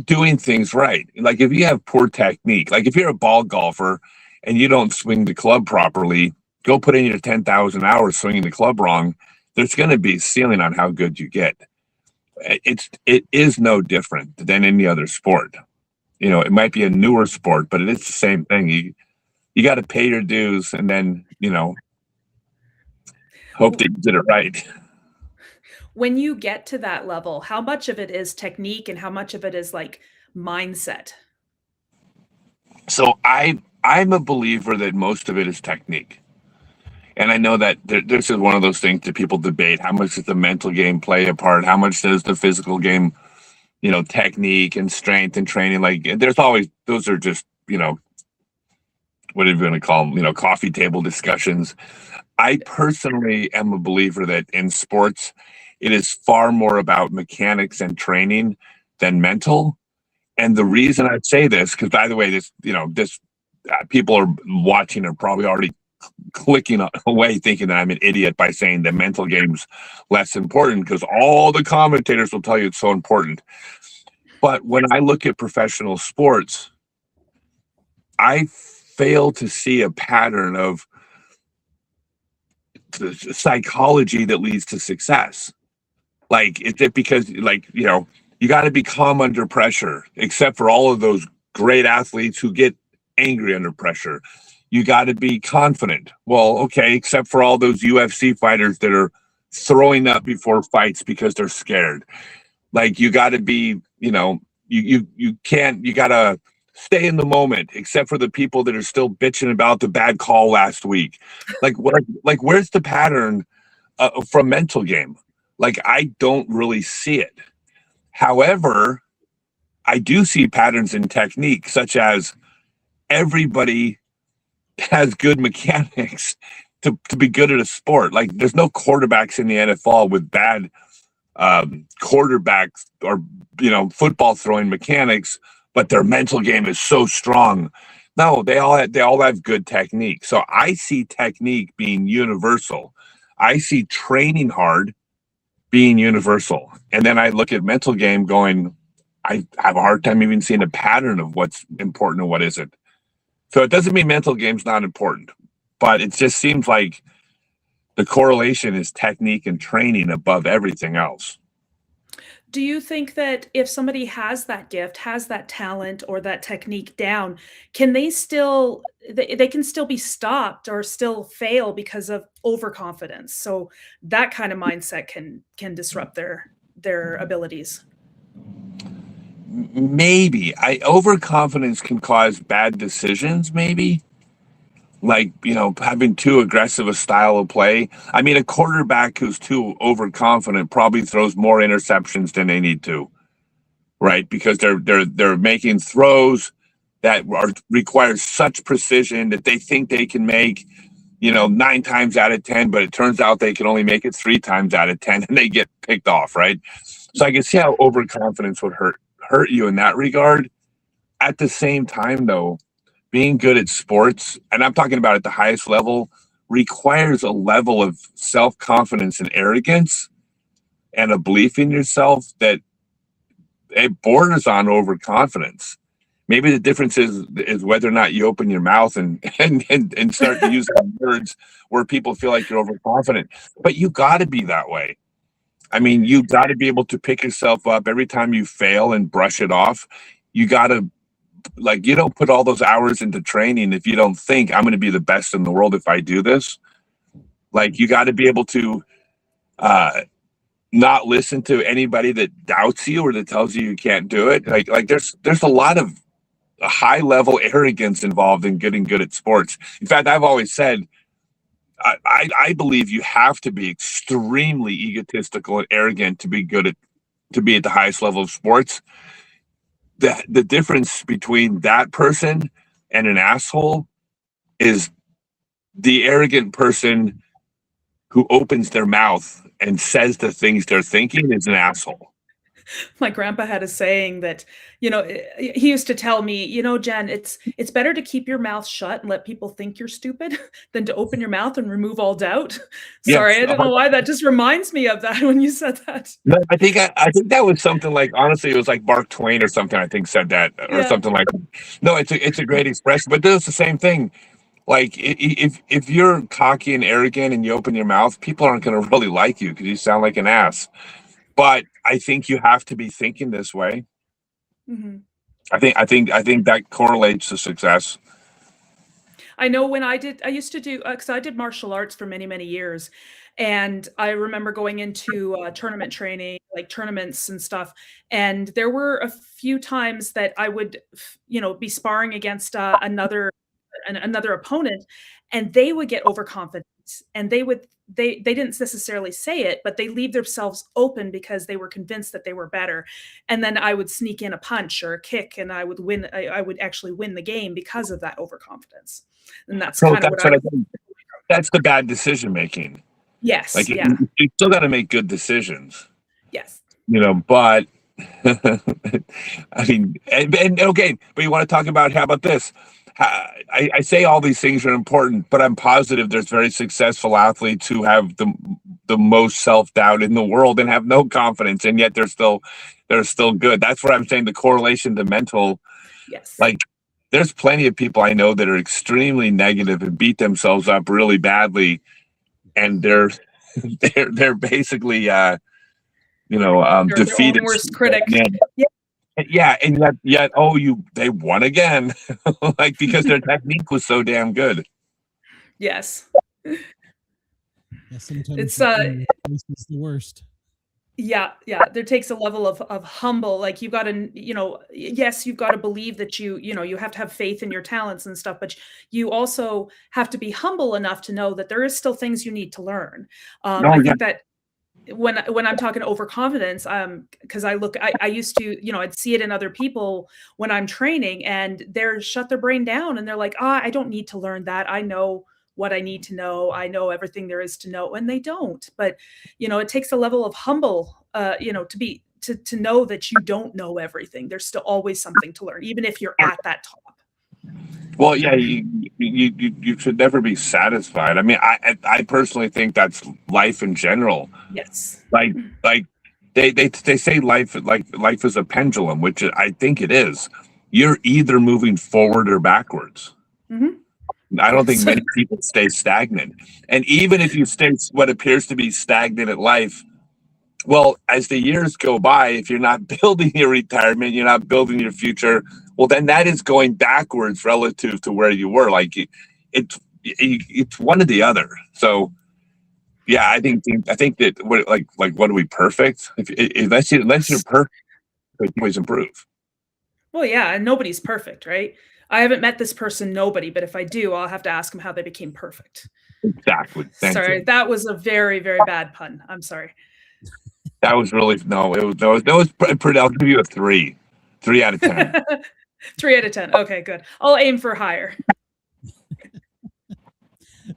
doing things right. Like if you have poor technique, like if you're a ball golfer and you don't swing the club properly, go put in your 10,000 hours swinging the club wrong. There's going to be a ceiling on how good you get. It is no different than any other sport. You know, it might be a newer sport, but it is the same thing. You got to pay your dues and then, you know, hope that you did it right. When you get to that level, how much of it is technique and how much of it is like mindset? So I'm a believer that most of it is technique. And I know that this is one of those things that people debate. How much does the mental game play a part? How much does the physical game, you know, technique and strength and training? Like there's always, those are just, you know, what are you going to call them? You know, coffee table discussions. I personally am a believer that in sports, it is far more about mechanics and training than mental. And the reason I say this, because by the way, this, you know, this people are watching are probably already clicking away thinking that I'm an idiot by saying the mental game's less important, because all the commentators will tell you it's so important. But when I look at professional sports, I fail to see a pattern of psychology that leads to success. Like it's because, like, you know, you got to be calm under pressure, except for all of those great athletes who get angry under pressure. You got to be confident. Well, okay, except for all those UFC fighters that are throwing up before fights because they're scared. Like you got to be, you know, you can't, you got to stay in the moment, except for the people that are still bitching about the bad call last week. Like where's the pattern from mental game? Like I don't really see it. However, I do see patterns in technique, such as everybody has good mechanics to be good at a sport. Like there's no quarterbacks in the NFL with bad quarterbacks or, you know, football throwing mechanics, but their mental game is so strong. No, they all have good technique. So I see technique being universal. I see training hard being universal. And then I look at mental game going, I have a hard time even seeing a pattern of what's important and what isn't. So it doesn't mean mental game's not important, but it just seems like the correlation is technique and training above everything else. Do you think that if somebody has that gift, has that talent or that technique down, can they still they can still be stopped or still fail because of overconfidence? So that kind of mindset can disrupt their abilities. Maybe overconfidence can cause bad decisions, maybe. Like, you know, having too aggressive a style of play. I mean, a quarterback who's too overconfident probably throws more interceptions than they need to, right? Because they're making throws that require such precision that they think they can make, you know, 9 times out of 10, but it turns out they can only make it 3 times out of 10 and they get picked off, right? So I can see how overconfidence would hurt you in that regard. At the same time, though, being good at sports, and I'm talking about at the highest level, requires a level of self-confidence and arrogance and a belief in yourself that it borders on overconfidence. Maybe the difference is whether or not you open your mouth and start to use words where people feel like you're overconfident. But you got to be that way. I mean, you got to be able to pick yourself up every time you fail and brush it off. You got to, like, you don't put all those hours into training if you don't think I'm going to be the best in the world if I do this. Like, you got to be able to not listen to anybody that doubts you or that tells you can't do it. Like there's a lot of high level arrogance involved in getting good at sports. In fact, I've always said, I believe you have to be extremely egotistical and arrogant to be at the highest level of sports. The difference between that person and an asshole is the arrogant person who opens their mouth and says the things they're thinking is an asshole. My grandpa had a saying that, he used to tell me, Jen, it's better to keep your mouth shut and let people think you're stupid than to open your mouth and remove all doubt. Sorry, Yes. I don't know why that just reminds me of that when you said that. No, I think that was something like, honestly, it was like Mark Twain or something, I think, said that or Yeah. something like that. No, it's a great expression, but it's the same thing. Like, if you're cocky and arrogant and you open your mouth, people aren't going to really like you because you sound like an ass. But I think you have to be thinking this way. Mm-hmm. I think that correlates to success. I know when I used to do, because I did martial arts for many, many years. And I remember going into tournament training, like tournaments and stuff. And there were a few times that I would, be sparring against another opponent, and they would get overconfident, and they didn't necessarily say it, but they leave themselves open because they were convinced that they were better. And then I would sneak in a punch or a kick, and I would win. I would actually win the game because of that overconfidence. And that's So kind of that's what what I think. That's the bad decision making. Yes. Like, Yeah. you still got to make good decisions, Yes. but I mean, and okay, but you want to talk about, how about this? I say all these things are important, but I'm positive there's very successful athletes who have the most self-doubt in the world and have no confidence, and yet they're still good. That's what I'm saying, the correlation to mental. Yes. Like, there's plenty of people I know that are extremely negative and beat themselves up really badly, and they're basically They're defeated. their own worst critic. Yeah, and yet they won again, like, because their technique was so damn good. Yes. Yeah, sometimes It's this is the worst. Yeah, there takes a level of humble, like, you gotta, yes, you've got to believe that you have to have faith in your talents and stuff, but you also have to be humble enough to know that there is still things you need to learn. I think that when I'm talking overconfidence, because I used to, I'd see it in other people when I'm training, and they're shut their brain down, and they're like, I don't need to learn that. I know what I need to know. I know everything there is to know, and they don't. But, it takes a level of humble, to know that you don't know everything. There's still always something to learn, even if you're at that top. Well, yeah, you should never be satisfied. I mean, I personally think that's life in general. Yes. Like they say life is a pendulum, which I think it is. You're either moving forward or backwards. Mm-hmm. I don't think many people stay stagnant. And even if you stay what appears to be stagnant at life, well, as the years go by, if you're not building your retirement, you're not building your future, well, then that is going backwards relative to where you were. Like, it's one or the other. So, yeah, I think that what are we perfect? Unless you're perfect, you always improve. Well, yeah, and nobody's perfect, right? I haven't met this person, nobody, but if I do, I'll have to ask them how they became perfect. Exactly. Sorry, you. That was a very, very bad pun. I'm sorry. That was really that was pretty. I'll give you a 3 out of 10. 3 out of 10. Okay, good. I'll aim for higher.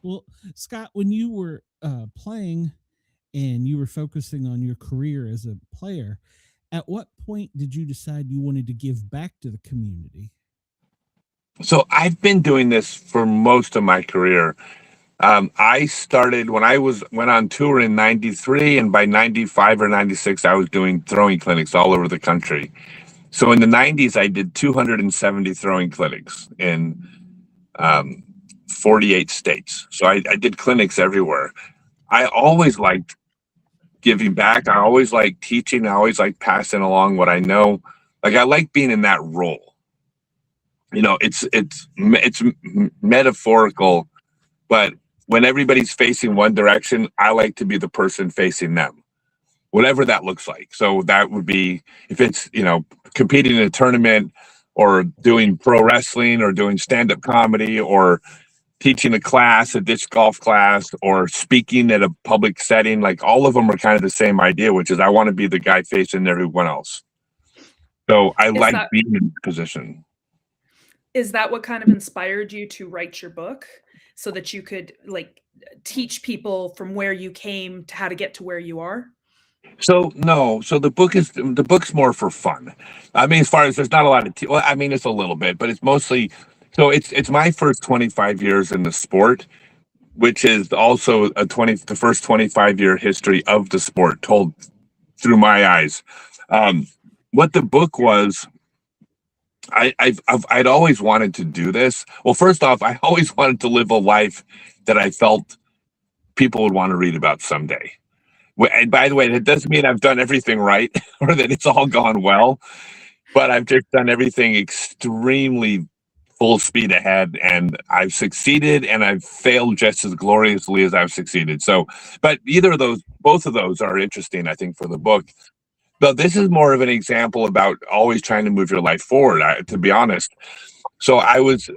Well, Scott, when you were playing and you were focusing on your career as a player, at what point did you decide you wanted to give back to the community? So I've been doing this for most of my career. I started when I went on tour in '93, and by '95 or '96, I was doing throwing clinics all over the country. So in the '90s, I did 270 throwing clinics in um, 48 states. So I did clinics everywhere. I always liked giving back. I always liked teaching. I always liked passing along what I know. Like I like being in that role. You know, it's metaphorical, but when everybody's facing one direction, I like to be the person facing them, whatever that looks like. So that would be if it's, competing in a tournament or doing pro wrestling or doing stand-up comedy or teaching a class, a disc golf class, or speaking at a public setting, like all of them are kind of the same idea, which is I want to be the guy facing everyone else. So I Is like that being in position. is that what kind of inspired you to write your book so that you could like teach people from where you came to how to get to where you are? So no, so the book's more for fun. I mean, as far as there's not a lot of, well, I mean, it's a little bit, but it's mostly, so it's my first 25 years in the sport, which is also the first 25-year history of the sport told through my eyes. Um, what the book was, I'd always wanted to do this. Well, first off, I always wanted to live a life that I felt people would want to read about someday. And by the way, that doesn't mean I've done everything right or that it's all gone well, but I've just done everything extremely full speed ahead, and I've succeeded and I've failed just as gloriously as I've succeeded. So, but both of those are interesting, I think, for the book. But this is more of an example about always trying to move your life forward, to be honest. So I was,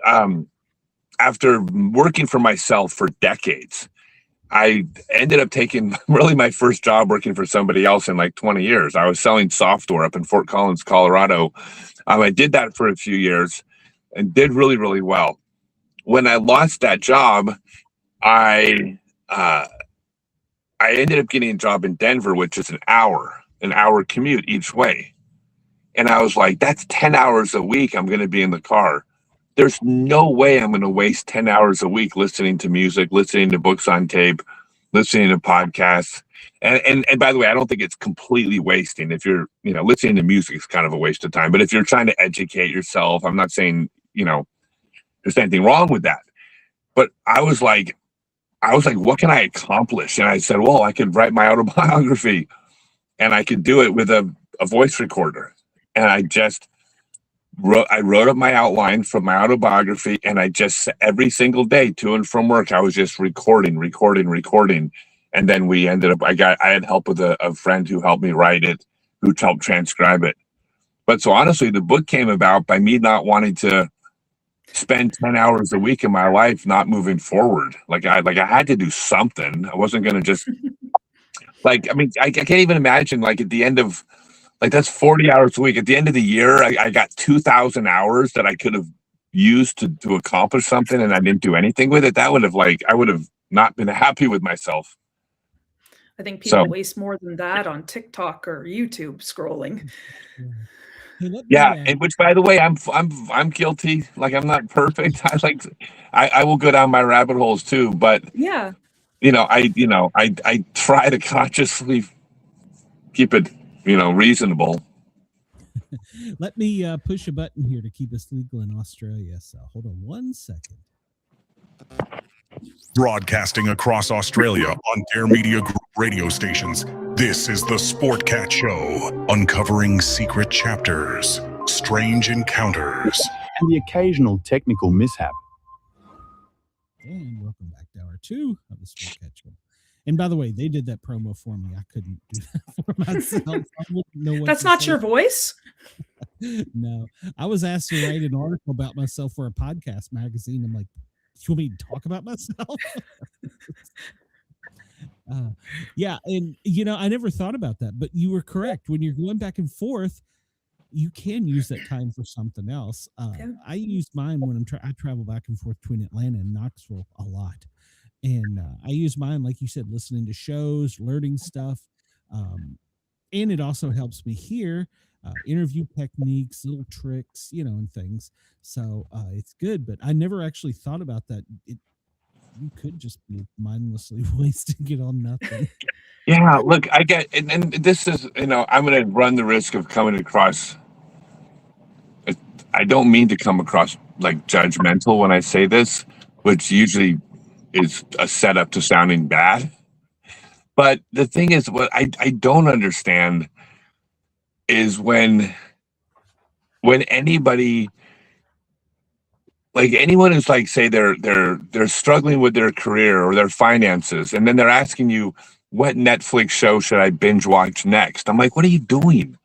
after working for myself for decades, I ended up taking really my first job working for somebody else in like 20 years. I was selling software up in Fort Collins, Colorado. I did that for a few years and did really, really well. When I lost that job, I ended up getting a job in Denver, which is an hour commute each way. And I was like, that's 10 hours a week I'm going to be in the car. There's no way I'm going to waste 10 hours a week listening to music, listening to books on tape, listening to podcasts. And by the way, I don't think it's completely wasting. If you're, listening to music is kind of a waste of time. But if you're trying to educate yourself, I'm not saying, there's anything wrong with that. But I was like, what can I accomplish? And I said, well, I could write my autobiography and I could do it with a voice recorder. And I wrote up my outline from my autobiography, and I just every single day to and from work, I was just recording. And then we ended up, I had help with a friend who helped me write it, who helped transcribe it. But so honestly, the book came about by me not wanting to spend 10 hours a week in my life, not moving forward. Like I had to do something. I wasn't going to just I can't even imagine at the end of, that's 40 hours a week. At the end of the year, I got 2,000 hours that I could have used to accomplish something, and I didn't do anything with it. That would have I would have not been happy with myself. I think people waste more than that on TikTok or YouTube scrolling. Yeah, and which, by the way, I'm guilty. I'm not perfect. I will go down my rabbit holes too, but yeah, I try to consciously keep it reasonable. Let me push a button here to keep us legal in Australia. So hold on 1 second. Broadcasting across Australia on Dare Media Group radio stations, this is the Sportcat Show, uncovering secret chapters, strange encounters, and the occasional technical mishap. And welcome back to hour 2 of the Sportcat Show. And by the way, they did that promo for me. I couldn't do that for myself. I wouldn't know what That's not your voice? No. I was asked to write an article about myself for a podcast magazine. I'm like, you want me to talk about myself? Yeah. And, I never thought about that, but you were correct. When you're going back and forth, you can use that time for something else. I use mine when I travel back and forth between Atlanta and Knoxville a lot. And I use mine, like you said, listening to shows, learning stuff. And it also helps me here interview techniques, little tricks, and things. So it's good, but I never actually thought about that. You could just be mindlessly wasting it on nothing. Yeah, look, I get, and this is, I'm going to run the risk of coming across. I don't mean to come across like judgmental when I say this, which usually is a setup to sounding bad. But the thing is, what I don't understand is when anybody, like anyone who's like, say they're struggling with their career or their finances, and then they're asking you, what Netflix show should I binge watch next? I'm like, what are you doing?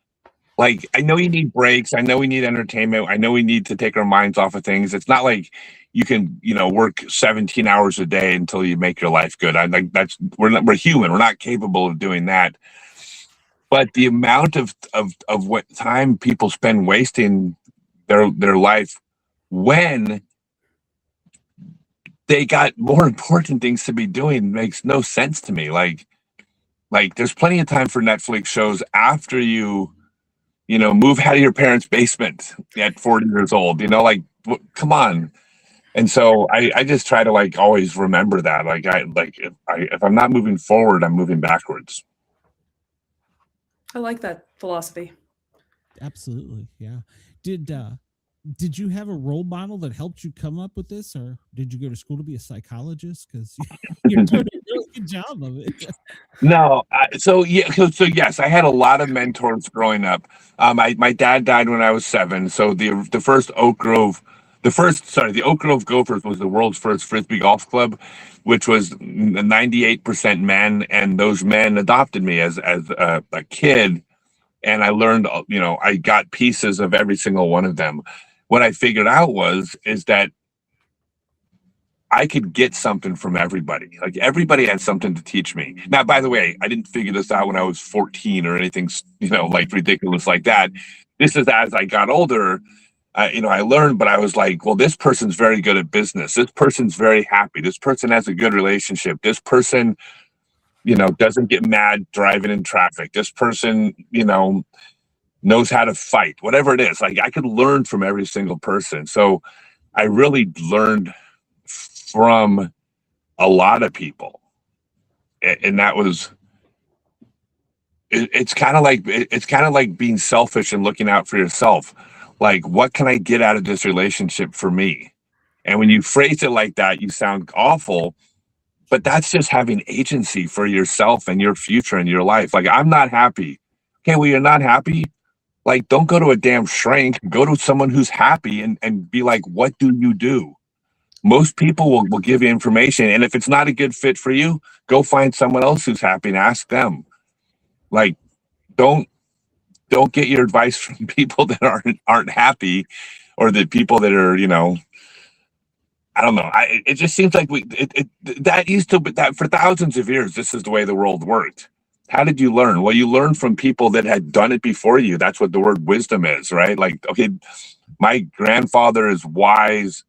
Like, I know you need breaks. I know we need entertainment. I know we need to take our minds off of things. It's not like you can, work 17 hours a day until you make your life good. I like we're human. We're not capable of doing that. But the amount of what time people spend wasting their life when they got more important things to be doing makes no sense to me. Like there's plenty of time for Netflix shows after you move out of your parents' basement at 40 years old, come on. And so I just try to like always remember that. If I'm not moving forward, I'm moving backwards. I like that philosophy. Absolutely. Yeah. Did you have a role model that helped you come up with this, or did you go to school to be a psychologist? Because you're doing a really good job of it. No. So yes, I had a lot of mentors growing up. My dad died when I was 7. So the Oak Grove Gophers was the world's first Frisbee golf club, which was 98% men. And those men adopted me as a kid. And I learned, I got pieces of every single one of them. What I figured out is that I could get something from everybody. Like everybody had something to teach me. Now, by the way, I didn't figure this out when I was 14 or anything, like ridiculous like that. This is as I got older, I learned, but I was like, well, this person's very good at business. This person's very happy. This person has a good relationship. This person, doesn't get mad driving in traffic. This person, knows how to fight, whatever it is. Like I could learn from every single person. So I really learned from a lot of people. And that was, it's kind of like being selfish and looking out for yourself. Like, what can I get out of this relationship for me? And when you phrase it like that, you sound awful, but that's just having agency for yourself and your future and your life. Like, I'm not happy. Okay, well, you're not happy. Like, don't go to a damn shrink. Go to someone who's happy and be like, what do you do? Most people will give you information. And if it's not a good fit for you, go find someone else who's happy and ask them. Like, don't get your advice from people that aren't happy, or the people that are, I don't know. It just seems like that for thousands of years, this is the way the world worked. How did you learn? Well, you learn from people that had done it before you. That's what the word wisdom is, right? Like, okay, my grandfather is wise.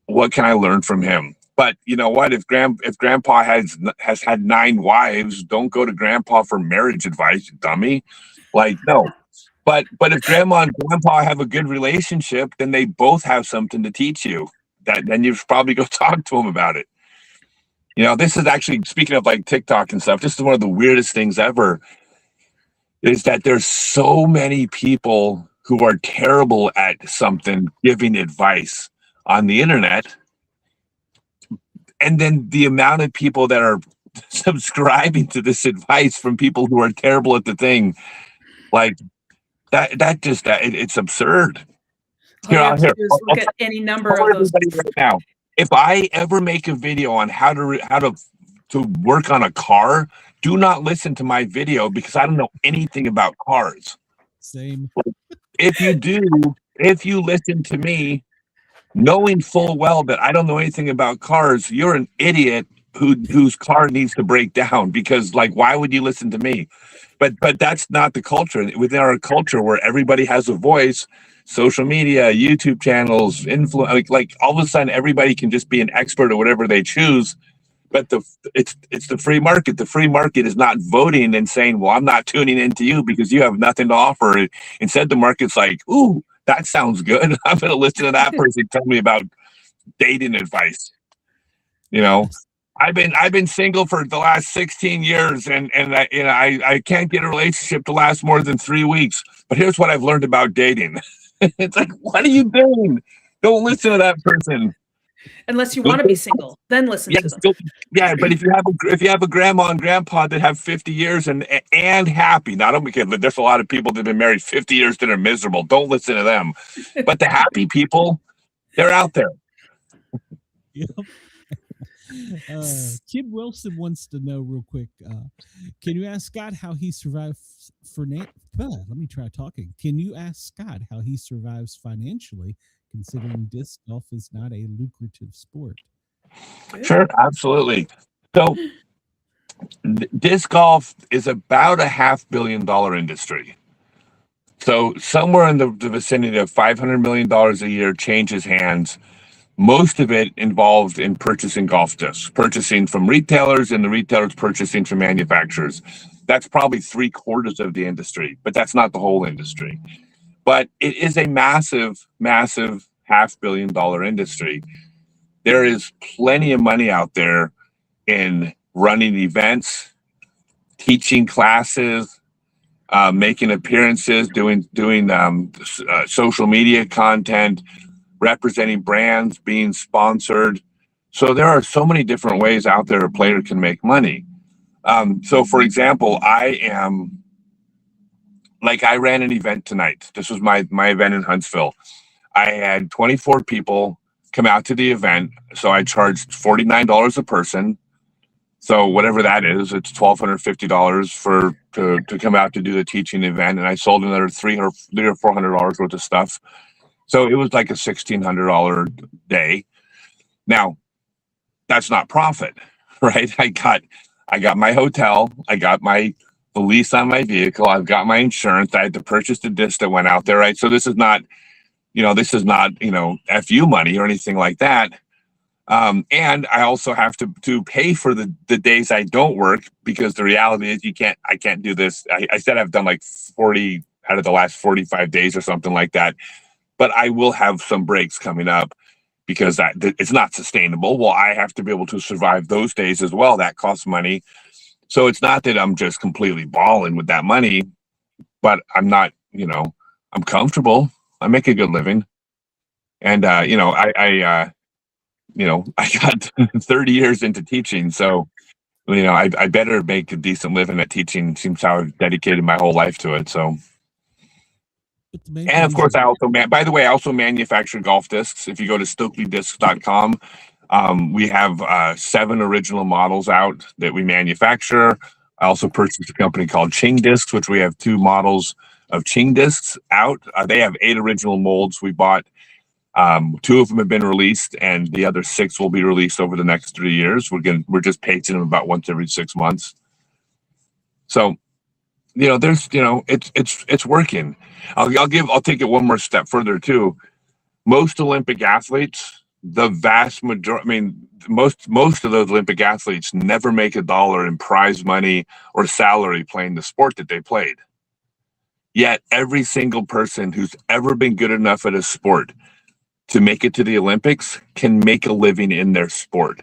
What can I learn from him? But you know what? If grandpa has had 9 wives, don't go to grandpa for marriage advice, you dummy. Like, no. But if grandma and grandpa have a good relationship, then they both have something to teach you. Then you should probably go talk to them about it. This is actually, speaking of like TikTok and stuff, this is one of the weirdest things ever, is that there's so many people who are terrible at something giving advice on the internet. And then the amount of people that are subscribing to this advice from people who are terrible at the thing, like it's absurd. All you have to do is look at any number of those. Right now, if I ever make a video on how to work on a car, do not listen to my video because I don't know anything about cars. Same. If you listen to me, knowing full well that I don't know anything about cars, you're an idiot whose car needs to break down, because like, why would you listen to me? But that's not the culture. Within our culture where everybody has a voice, social media, YouTube channels, influence, like all of a sudden everybody can just be an expert at whatever they choose. but it's the free market. The free market is not voting and saying, well, I'm not tuning into you because you have nothing to offer. Instead, the market's like, ooh, that sounds good. I'm going to listen to that person tell me about dating advice. You know, I've been single for the last 16 years, and I can't get a relationship to last more than 3 weeks. But here's what I've learned about dating. It's like, what are you doing? Don't listen to that person. Unless you want to be single, then listen to them. Yeah, but if you have a grandma and grandpa that have 50 years and happy, not only because there's a lot of people that have been married 50 years that are miserable. Don't listen to them. But the happy people, they're out there. Yep. Kid Wilson wants to know real quick. Can you ask Scott how he survives let me try talking. Can you ask Scott how he survives financially, considering disc golf is not a lucrative sport? Sure, absolutely. So disc golf is about a $500 million industry. So somewhere in the vicinity of $500 million a year changes hands. Most of it involved in purchasing golf discs, purchasing from retailers, and the retailers purchasing from manufacturers. That's probably 3/4 of the industry, but that's not the whole industry. But it is a massive, massive $500 million industry. There is plenty of money out there in running events, teaching classes, making appearances, doing social media content, representing brands, being sponsored. So there are so many different ways out there a player can make money. So for example, I ran an event tonight. This was my event in Huntsville. I had 24 people come out to the event. So I charged $49 a person. So whatever that is, it's $1,250 to come out to do the teaching event. And I sold another $300 or $400 worth of stuff. So it was like a $1,600 day. Now, that's not profit, right? I got my hotel, I got the lease on my vehicle, I've got my insurance, I had to purchase the disc that went out there, right? So this is not FU money or anything like that. And I also have to pay for the days I don't work, because the reality is I can't do this. I said I've done like 40 out of the last 45 days or something like that. But I will have some breaks coming up because it's not sustainable. Well, I have to be able to survive those days as well. That costs money. So it's not that I'm just completely balling with that money, but I'm not, I'm comfortable. I make a good living. And, I got 30 years into teaching. So, I better make a decent living at teaching. Seems how I've dedicated my whole life to it. So. And of course, I also manufacture golf discs. If you go to stokelydiscs.com, we have 7 original models out that we manufacture. I also purchased a company called Ching Discs, which we have 2 models of Ching discs out. They have 8 original molds we bought. 2 of them have been released, and the other 6 will be released over the next 3 years. We're just paging them about once every 6 months. So, it's working. I'll take it one more step further too. Most Olympic athletes, the vast majority, most of those Olympic athletes never make $1 in prize money or salary playing the sport that they played. Yet every single person who's ever been good enough at a sport to make it to the Olympics can make a living in their sport.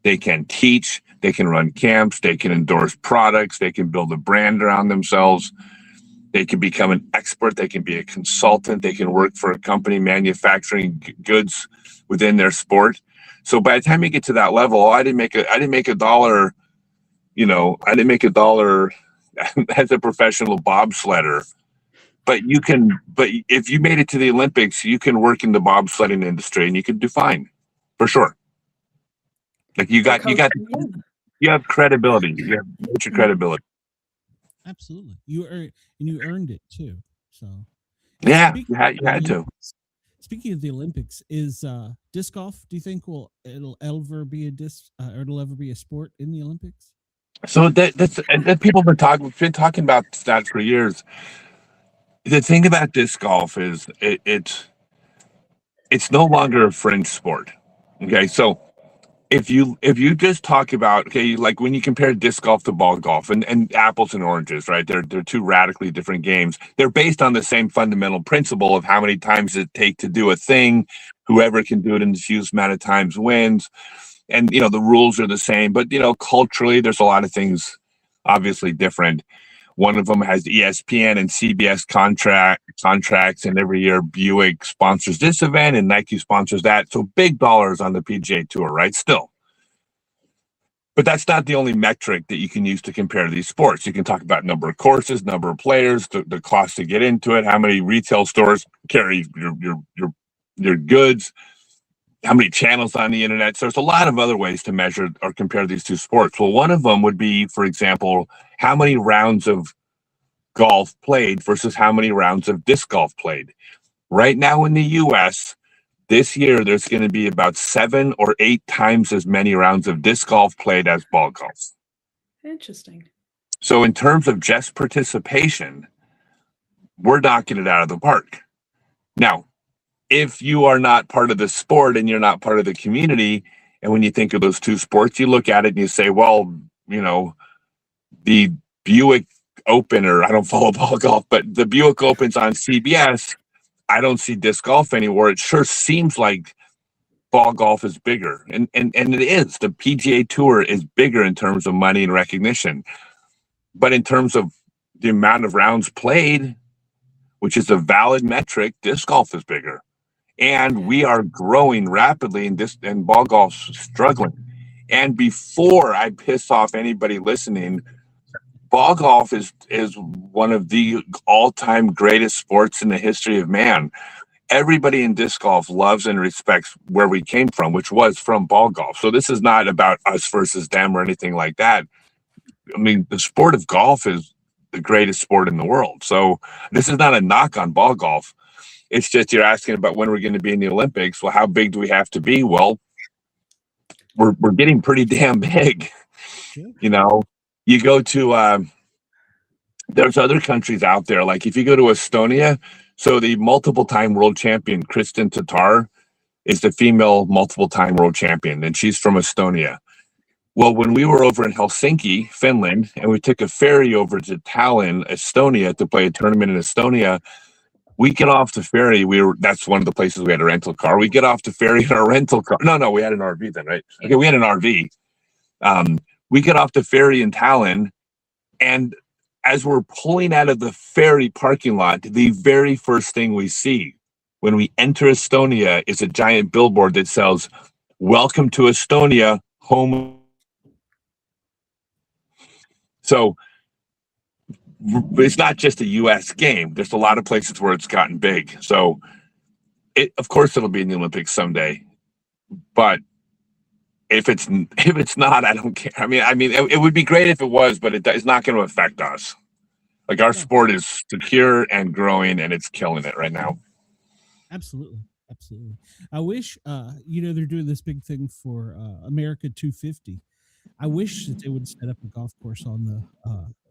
They can teach, they can run camps, they can endorse products, they can build a brand around themselves. They can become an expert, they can be a consultant, they can work for a company manufacturing goods within their sport. So by the time you get to that level, I didn't make $1, I didn't make $1 as a professional bobsledder. But if you made it to the Olympics, you can work in the bobsledding industry and you can do fine, for sure. Like you have credibility. You have major credibility. Absolutely. You earned it too. So yeah, you had to. Speaking of the Olympics, is disc golf, do you think it'll ever be a sport in the Olympics? So that's people have been talking about that for years. The thing about disc golf is it's no longer a fringe sport. Okay, so if you just talk about, okay, like when you compare disc golf to ball golf, and apples and oranges, right? They're two radically different games. They're based on the same fundamental principle of how many times it take to do a thing. Whoever can do it in the fewest amount of times wins. And the rules are the same, but culturally there's a lot of things obviously different. One of them has ESPN and CBS contracts, and every year Buick sponsors this event and Nike sponsors that. So big dollars on the PGA Tour, right? Still. But that's not the only metric that you can use to compare these sports. You can talk about number of courses, number of players, the cost to get into it, how many retail stores carry your goods, how many channels on the internet. So there's a lot of other ways to measure or compare these two sports. Well, one of them would be, for example, how many rounds of golf played versus how many rounds of disc golf played. Right now in the US, this year, there's going to be about 7 or 8 times as many rounds of disc golf played as ball golf. Interesting. So in terms of just participation, we're knocking it out of the park. Now, if you are not part of the sport and you're not part of the community, and when you think of those two sports, you look at it and you say, well, the Buick Open, or I don't follow ball golf, but the Buick Open's on CBS. I don't see disc golf anymore. It sure seems like ball golf is bigger. And it is. The PGA Tour is bigger in terms of money and recognition. But in terms of the amount of rounds played, which is a valid metric, disc golf is bigger. And we are growing rapidly, and ball golf's struggling. And before I piss off anybody listening, ball golf is one of the all-time greatest sports in the history of man. Everybody in disc golf loves and respects where we came from, which was from ball golf. So this is not about us versus them or anything like that. I mean, the sport of golf is the greatest sport in the world. So this is not a knock on ball golf. It's just you're asking about when we're going to be in the Olympics. Well, how big do we have to be? Well, we're getting pretty damn big. You go to there's other countries out there. Like if you go to Estonia, so the multiple time world champion Kristen Tatar is the female multiple time world champion, and she's from Estonia. Well, when we were over in Helsinki, Finland, and we took a ferry over to Tallinn, Estonia, to play a tournament in Estonia, we get off the ferry. That's one of the places we had a rental car. We get off the ferry in our rental car. No, we had an RV then, right? Okay, we had an RV. We get off the ferry in Tallinn, and as we're pulling out of the ferry parking lot, the very first thing we see when we enter Estonia is a giant billboard that says, "Welcome to Estonia, home." So it's not just a U.S. game. There's a lot of places where it's gotten big. So, of course, it'll be in the Olympics someday. But if it's not, I don't care. I mean, it would be great if it was, but it's not going to affect us. Like our sport is secure and growing, and it's killing it right now. Absolutely. I wish, they're doing this big thing for America 250. I wish that they would set up a golf course on the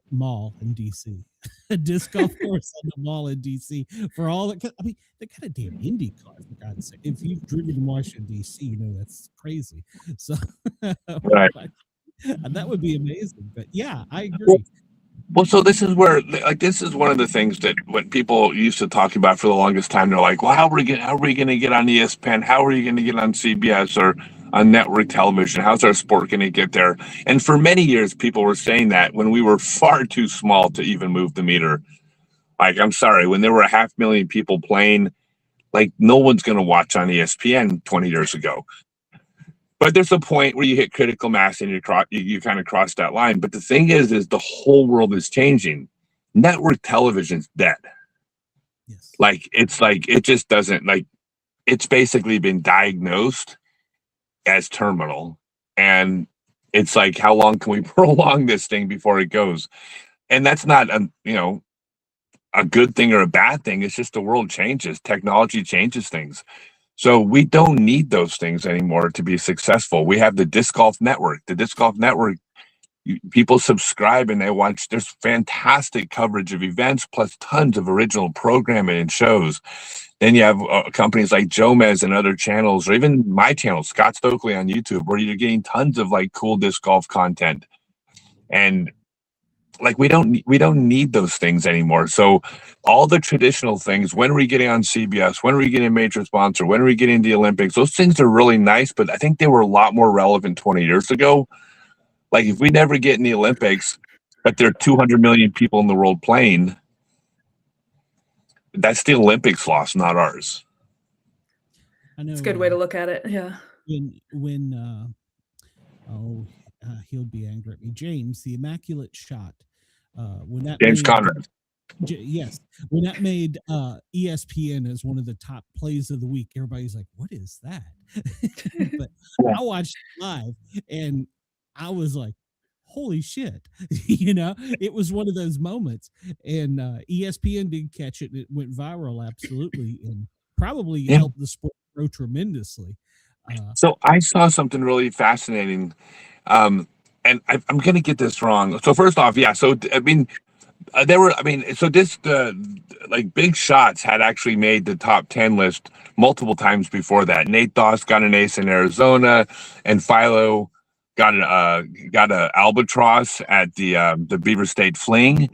mall in DC, a disc golf course on the mall in DC for all that. I mean, they're kind of damn Indy cars, for God's sake. If you've driven in Washington DC, that's crazy. So, right, that would be amazing. But yeah, I agree. Well, so this is where, this is one of the things that when people used to talk about for the longest time, they're like, well, how are we going to get on ESPN? How are you going to get on CBS or on network television? How's our sport going to get there? And for many years, people were saying that when we were far too small to even move the meter. Like, I'm sorry, when there were 500,000 people playing, no one's going to watch on ESPN 20 years ago. But there's a point where you hit critical mass and you kind of cross that line. But the thing is the whole world is changing. Network television's dead. Yes. It just doesn't, it's basically been diagnosed as terminal. And it's like, how long can we prolong this thing before it goes? And that's not a good thing or a bad thing. It's just the world changes. Technology changes things. So we don't need those things anymore to be successful. We have the Disc Golf Network. The Disc Golf Network, people subscribe and they watch. There's fantastic coverage of events plus tons of original programming and shows. Then you have companies like Jomez and other channels, or even my channel, Scott Stokely on YouTube, where you're getting tons of like cool disc golf content. And like we don't need those things anymore. So all the traditional things, when are we getting on CBS? When are we getting a major sponsor? When are we getting the Olympics? Those things are really nice, but I think they were a lot more relevant 20 years ago. Like if we never get in the Olympics, but there are 200 million people in the world playing, that's the Olympics loss, not ours. I know It's a good way to look at it. Yeah. when he'll be angry at me. James, the Immaculate Shot. When that James made, Conrad. Yes, when that made ESPN as one of the top plays of the week, everybody's like, "What is that?" But I watched it live, and I was like, "Holy shit!" It was one of those moments, and ESPN did catch it, and it went viral, absolutely, and probably helped the sport grow tremendously. So I saw something really fascinating, and I'm going to get this wrong. So first off, yeah. So I mean, like Big Shots had actually made the top 10 list multiple times before that. Nate Doss got an ace in Arizona, and Philo got a albatross at the Beaver State Fling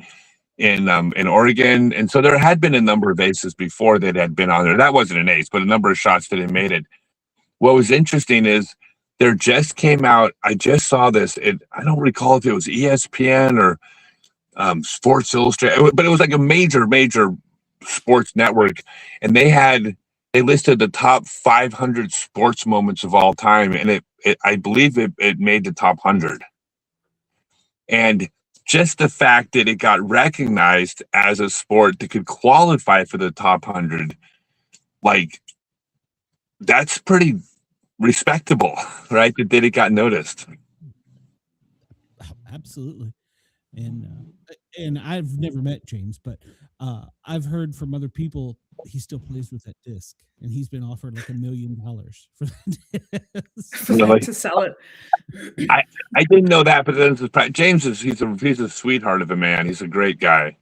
in Oregon. And so there had been a number of aces before that had been on there. That wasn't an ace, but a number of shots that had made it. What was interesting is there just came out, I just saw this, I don't recall if it was ESPN or Sports Illustrated, but it was like a major sports network, and they listed the top 500 sports moments of all time, and I believe it made the top 100. And just the fact that it got recognized as a sport that could qualify for the top 100, like, that's pretty respectable, right? That it got noticed. Absolutely. And I've never met James, but I've heard from other people he still plays with that disc, and he's been offered like $1 million for that disc. Really? To sell it. I didn't know that, but James he's a sweetheart of a man. He's a great guy.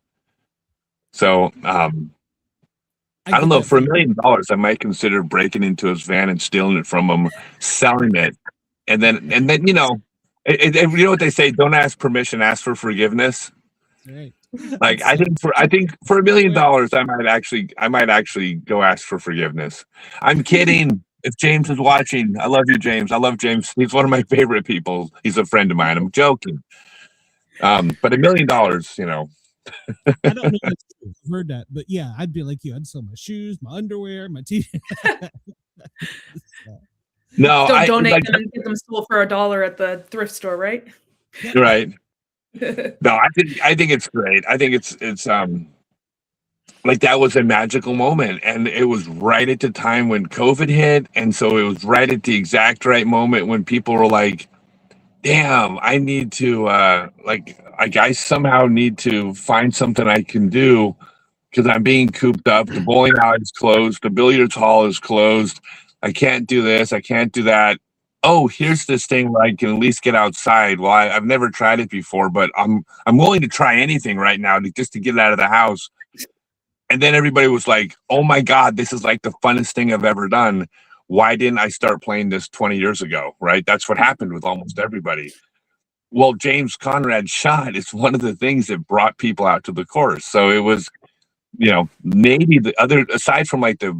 So I don't know, for $1 million, I might consider breaking into his van and stealing it from him, selling it, and then you know what they say: don't ask permission, ask for forgiveness. Right. Like I think for $1 million, I might actually go ask for forgiveness. I'm kidding. If James is watching, I love you, James. I love James. He's one of my favorite people. He's a friend of mine. I'm joking. But $1 million, you know. I don't know if that's true. I've heard that, but yeah, I'd be like you. I'd sell my shoes, my underwear, my t-shirt. No, don't donate them and get them sold for $1 at the thrift store, right? Right. No, I think it's great. I think it's like that was a magical moment, and it was right at the time when COVID hit, and so it was right at the exact right moment when people were like, damn, I need to I somehow need to find something I can do because I'm being cooped up. The bowling alley is closed, the billiards hall is closed. I can't do this, I can't do that. Oh, here's this thing where I can at least get outside. Well, I've never tried it before, but I'm willing to try anything right now just to get out of the house. And then everybody was like, oh my God, this is like the funnest thing I've ever done. Why didn't I start playing this 20 years ago, right? That's what happened with almost everybody. Well, James Conrad's shot is one of the things that brought people out to the course. So it was, you know, maybe the other, aside from like the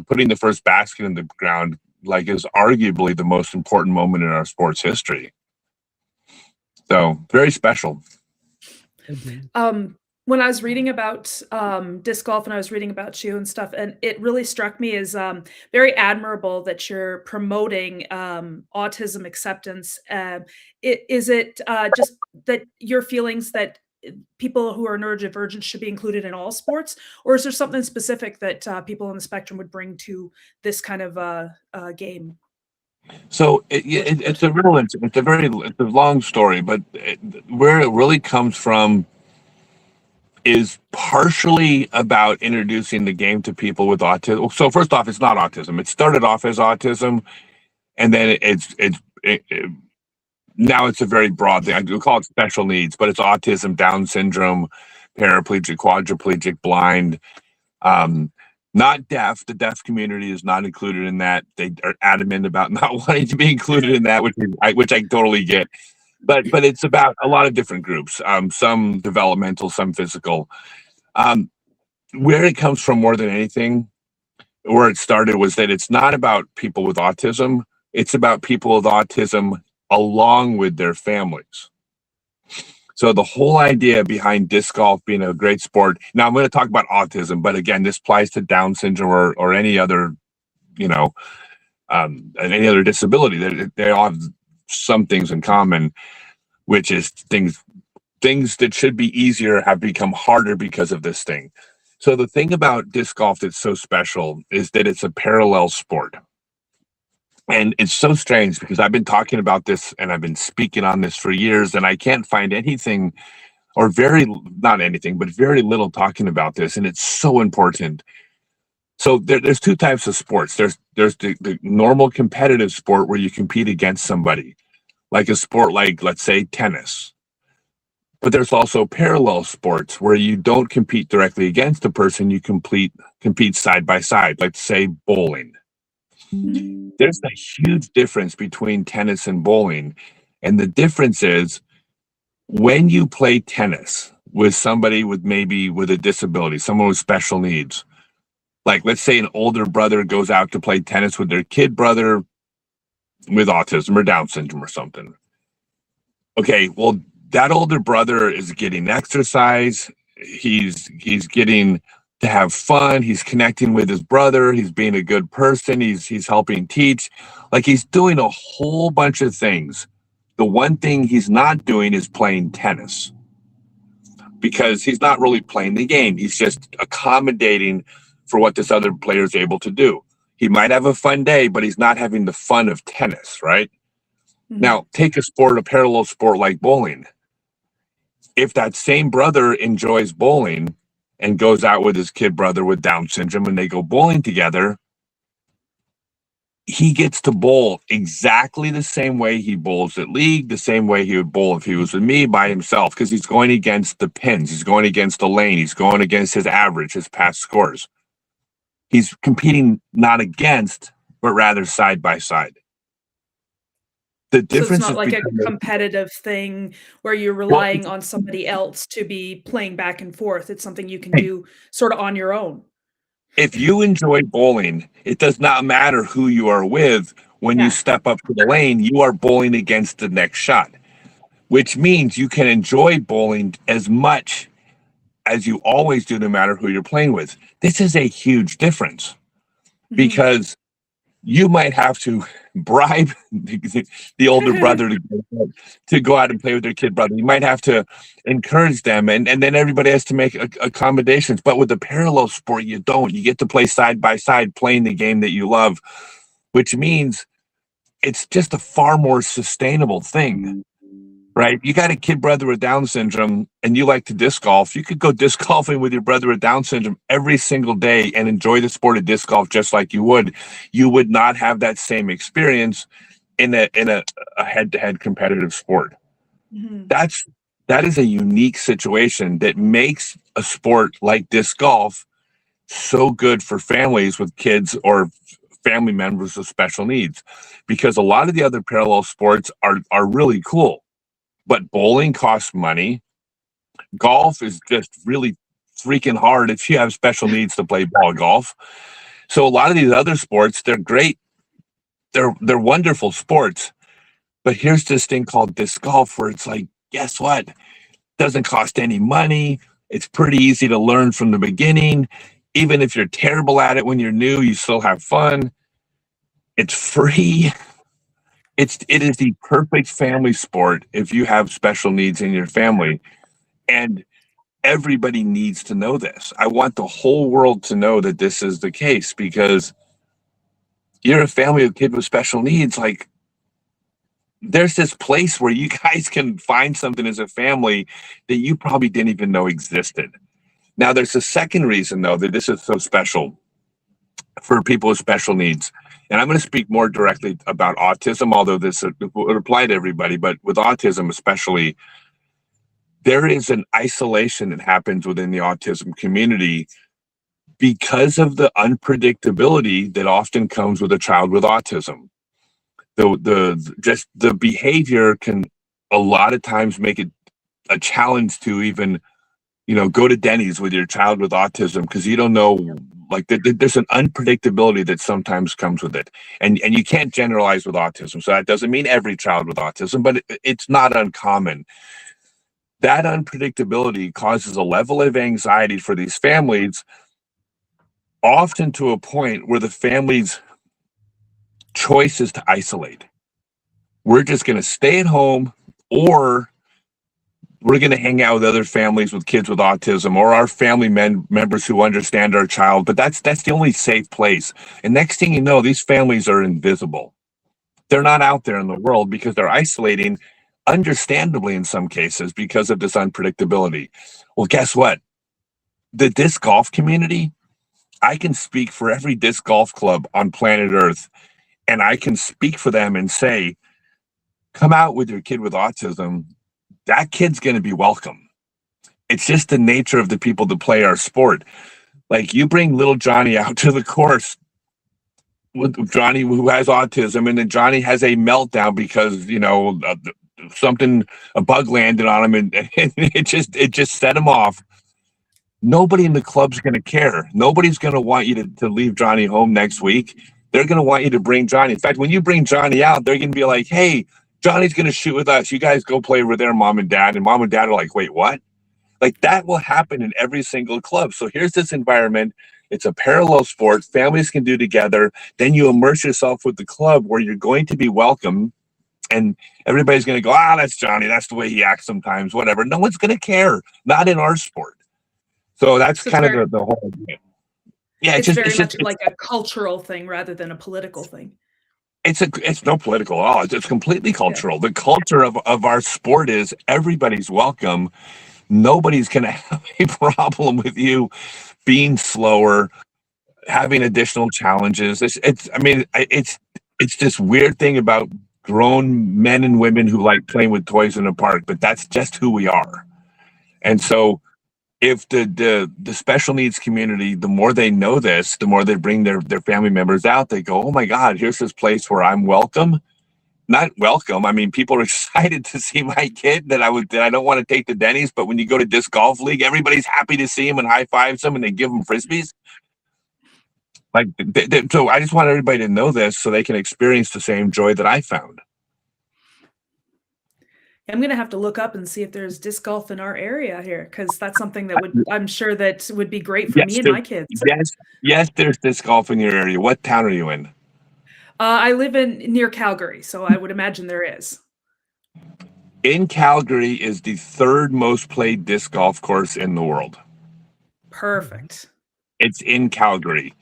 putting the first basket in the ground, like is arguably the most important moment in our sports history. So very special. When I was reading about disc golf and I was reading about you and stuff, and it really struck me as very admirable that you're promoting autism acceptance. Is it just that your feelings that people who are neurodivergent should be included in all sports, or is there something specific that people on the spectrum would bring to this kind of game? So it's a long story, but where it really comes from is partially about introducing the game to people with autism. So first off, it's not autism. It started off as autism, and then now it's a very broad thing. I do call it special needs, but it's autism, Down syndrome, paraplegic, quadriplegic, blind. Not deaf. The deaf community is not included in that. They are adamant about not wanting to be included in that, which I totally get. But it's about a lot of different groups. Some developmental, some physical. Where it comes from more than anything, where it started, was that it's not about people with autism. It's about people with autism along with their families. So the whole idea behind disc golf being a great sport. Now I'm going to talk about autism, but again, this applies to Down syndrome or any other, any other disability. They all have some things in common, which is things that should be easier have become harder because of this thing. So the thing about disc golf that's so special is that it's a parallel sport. And it's so strange because I've been talking about this and I've been speaking on this for years, and I can't find anything or not anything, but very little talking about this. And it's so important. So there's two types of sports. There's the normal competitive sport where you compete against somebody, like a sport like, let's say, tennis. But there's also parallel sports where you don't compete directly against a person, you compete side by side, like say bowling. There's a huge difference between tennis and bowling. And the difference is when you play tennis with somebody with a disability, someone with special needs, like let's say an older brother goes out to play tennis with their kid brother with autism or Down syndrome or something. Okay, well, that older brother is getting exercise. He's getting to have fun. He's connecting with his brother. He's being a good person. He's helping teach. Like he's doing a whole bunch of things. The one thing he's not doing is playing tennis because he's not really playing the game. He's just accommodating for what this other player is able to do. He might have a fun day, but he's not having the fun of tennis, right? Mm-hmm. Now, take a parallel sport like bowling. If that same brother enjoys bowling and goes out with his kid brother with Down syndrome and they go bowling together, he gets to bowl exactly the same way he bowls at league, the same way he would bowl if he was with me by himself, because he's going against the pins, he's going against the lane, he's going against his average, his past scores. He's competing not against, but rather side by side. The difference so it's not like a competitive thing where you're relying on somebody else to be playing back and forth. It's something you can do sort of on your own. If you enjoy bowling, it does not matter who you are with. When you step up to the lane, you are bowling against the next shot, which means you can enjoy bowling as much as you always do, no matter who you're playing with. This is a huge difference because you might have to bribe the older brother to go out and play with their kid brother. You might have to encourage them, and then everybody has to make accommodations. But with the parallel sport, you don't. You get to play side by side, playing the game that you love, which means it's just a far more sustainable thing, right? You got a kid brother with Down syndrome and you like to disc golf. You could go disc golfing with your brother with Down syndrome every single day and enjoy the sport of disc golf just like you would. You would not have that same experience in a head-to-head competitive sport. That is a unique situation that makes a sport like disc golf so good for families with kids or family members with special needs, because a lot of the other parallel sports are really cool. But bowling costs money. Golf is just really freaking hard if you have special needs to play ball golf. So a lot of these other sports, they're great. They're wonderful sports. But here's this thing called disc golf where it's like, guess what? It doesn't cost any money. It's pretty easy to learn from the beginning. Even if you're terrible at it when you're new, you still have fun. It's free. It is the perfect family sport if you have special needs in your family. And everybody needs to know this. I want the whole world to know that this is the case, because you're a family of kids with special needs. Like, there's this place where you guys can find something as a family that you probably didn't even know existed. Now, there's a second reason, though, that this is so special for people with special needs. And I'm going to speak more directly about autism, although this would apply to everybody, but with autism especially, there is an isolation that happens within the autism community because of the unpredictability that often comes with a child with autism. The behavior can a lot of times make it a challenge to even, go to Denny's with your child with autism, because you don't know, like there's an unpredictability that sometimes comes with it. And you can't generalize with autism. So that doesn't mean every child with autism, but it's not uncommon. That unpredictability causes a level of anxiety for these families, often to a point where the family's choice is to isolate. We're just going to stay at home, or we're going to hang out with other families with kids with autism, or our family members who understand our child. But that's the only safe place. And next thing you know, these families are invisible. They're not out there in the world because they're isolating, understandably in some cases, because of this unpredictability. Well, guess what? The disc golf community, I can speak for every disc golf club on planet Earth, and I can speak for them and say, come out with your kid with autism. That kid's going to be welcome. It's just the nature of the people that play our sport. Like, you bring little Johnny out to the course with Johnny who has autism, and then Johnny has a meltdown because, a bug landed on him, and it just set him off. Nobody in the club's going to care. Nobody's going to want you to leave Johnny home next week. They're going to want you to bring Johnny. In fact, when you bring Johnny out, they're going to be like, hey, Johnny's going to shoot with us. You guys go play with their mom and dad. And mom and dad are like, wait, what? Like, that will happen in every single club. So here's this environment. It's a parallel sport families can do together. Then you immerse yourself with the club where you're going to be welcome. And everybody's going to go, that's Johnny. That's the way he acts sometimes, whatever. No one's going to care. Not in our sport. So that's kind of the whole thing. Yeah, it's very much like a cultural thing rather than a political thing. It's no political at all. It's completely cultural. Yeah. The culture of our sport is everybody's welcome. Nobody's going to have a problem with you being slower, having additional challenges. It's this weird thing about grown men and women who like playing with toys in a park, but that's just who we are. And so if the special needs community, the more they know this, the more they bring their family members out, they go, oh my God, here's this place where I'm welcome. Not welcome. I mean, people are excited to see my kid that I don't want to take to Denny's, but when you go to disc golf league, everybody's happy to see him and high fives him and they give him Frisbees. Like, so I just want everybody to know this so they can experience the same joy that I found. I'm going to have to look up and see if there's disc golf in our area here, because that's something that I'm sure that would be great for me and my kids. Yes, there's disc golf in your area. What town are you in? I live near Calgary, so I would imagine there is. In Calgary is the third most played disc golf course in the world. Perfect. It's in Calgary.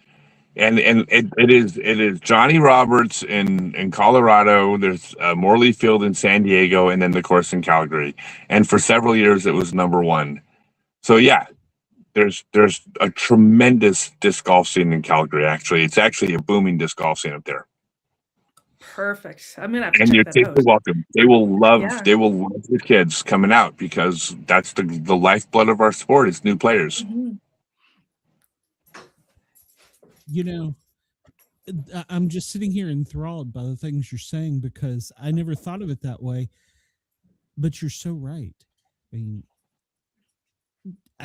And it is Johnny Roberts in Colorado. There's Morley Field in San Diego, and then the course in Calgary. And for several years, it was number one. So yeah, there's a tremendous disc golf scene in Calgary. Actually, it's actually a booming disc golf scene up there. Perfect. I'm gonna have to and check your that kids out. are welcome. They will love the kids coming out, because that's the lifeblood of our sport. It's new players. Mm-hmm. I'm just sitting here enthralled by the things you're saying, because I never thought of it that way, but you're so right. I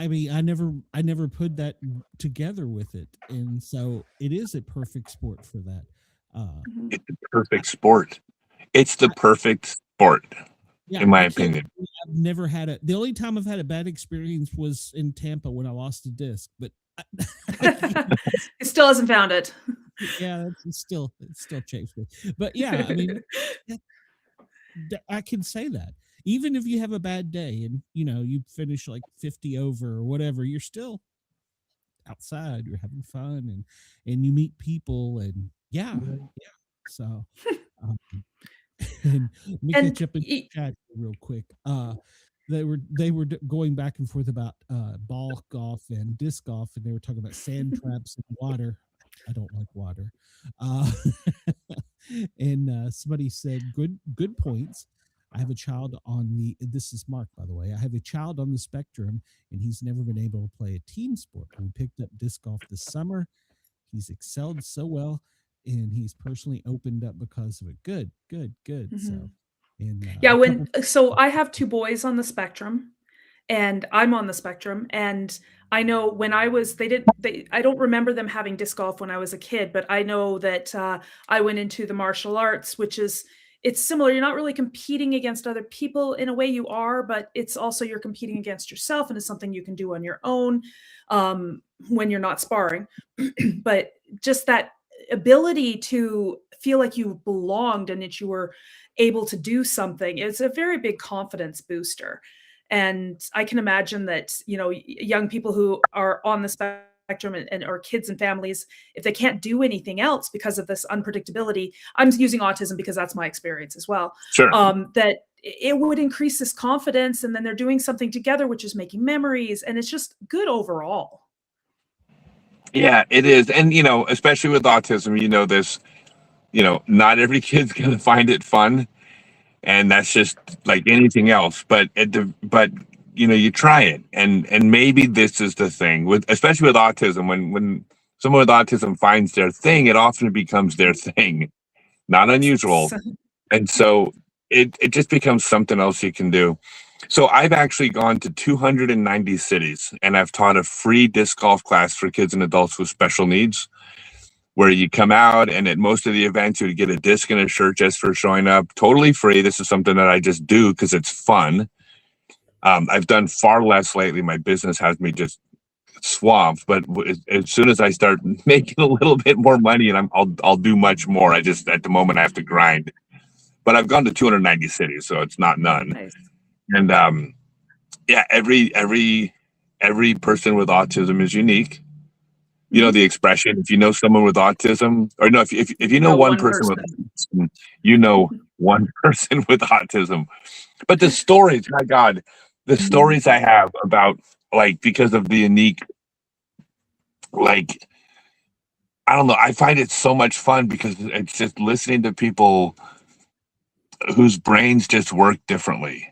mean, I never put that together with it. And so it is a perfect sport for that. It's the perfect sport. It's the perfect sport, in my opinion. I've never had the only time I've had a bad experience was in Tampa when I lost a disc, but it still hasn't found it. Yeah, it still chafes me. But yeah, I mean, I can say that. Even if you have a bad day and you finish like 50 over or whatever, you're still outside, you're having fun, and you meet people, and yeah. So and let me catch up in the chat real quick. They were going back and forth about ball golf and disc golf, and they were talking about sand traps and water. I don't like water. And somebody said good points. I have a child on this is Mark, by the way. I have a child on the spectrum, and he's never been able to play a team sport. We picked up disc golf this summer. He's excelled so well, and he's personally opened up because of it. Good. So, and so I have 2 boys on the spectrum, and I'm on the spectrum, and I know when I was I don't remember them having disc golf when I was a kid, but I know that I went into the martial arts, which is it's similar. You're not really competing against other people in a way you are, but it's also you're competing against yourself, and it's something you can do on your own when you're not sparring. But just that ability to feel like you belonged and that you were able to do something, it's a very big confidence booster. And I can imagine that, young people who are on the spectrum and or kids and families, if they can't do anything else because of this unpredictability, I'm using autism because that's my experience as well. Sure. That it would increase this confidence, and then they're doing something together, which is making memories, and it's just good overall. Yeah, it is. And, especially with autism, this, not every kid's going to find it fun. And that's just like anything else. But you try it. And maybe this is the thing especially with autism, when someone with autism finds their thing, it often becomes their thing. Not unusual. And so it just becomes something else you can do. So I've actually gone to 290 cities, and I've taught a free disc golf class for kids and adults with special needs, where you come out, and at most of the events, you would get a disc and a shirt just for showing up, totally free. This is something that I just do because it's fun. I've done far less lately. My business has me just swamped, but as soon as I start making a little bit more money, and I'll do much more. At the moment I have to grind. But I've gone to 290 cities, so it's not none. Nice. And every person with autism is unique. The expression, if you know someone with autism, or no, if you know one person with autism, one person with autism. But the stories, my God, the stories I have about, because of the unique, I don't know, I find it so much fun because it's just listening to people whose brains just work differently,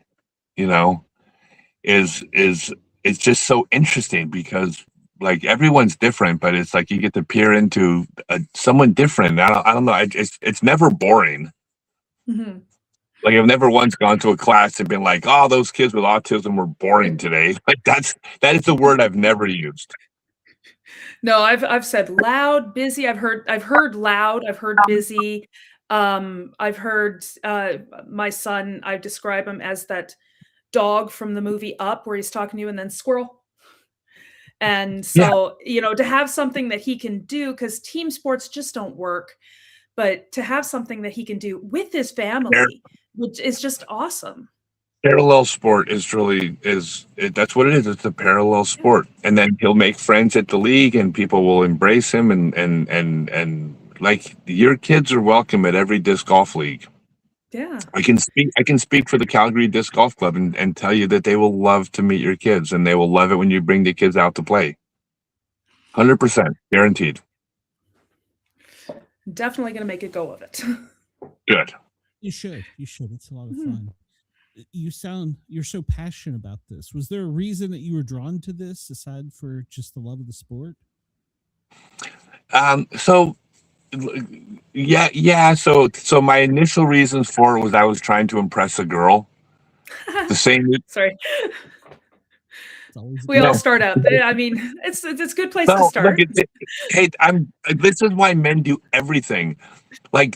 is it's just so interesting because everyone's different, but it's like you get to peer into someone different. I don't know. It's never boring. Mm-hmm. I've never once gone to a class and been like, "Oh, those kids with autism were boring today." That is the word I've never used. No, I've said loud, busy. I've heard loud. I've heard busy. I've heard my son. I describe him as that dog from the movie Up, where he's talking to you and then squirrel. And so, to have something that he can do, because team sports just don't work, but to have something that he can do with his family, which is just awesome. Parallel sport that's what it is. It's a parallel sport. And then he'll make friends at the league, and people will embrace him, and your kids are welcome at every disc golf league. Yeah. I can speak for the Calgary Disc Golf Club and tell you that they will love to meet your kids, and they will love it when you bring the kids out to play. 100% guaranteed. Definitely going to make a go of it. Good. You should. It's a lot of fun. You're so passionate about this. Was there a reason that you were drawn to this aside for just the love of the sport? So my initial reasons for it was I was trying to impress a girl. The same. Sorry. We all start out. I mean, it's a good place to start. This is why men do everything.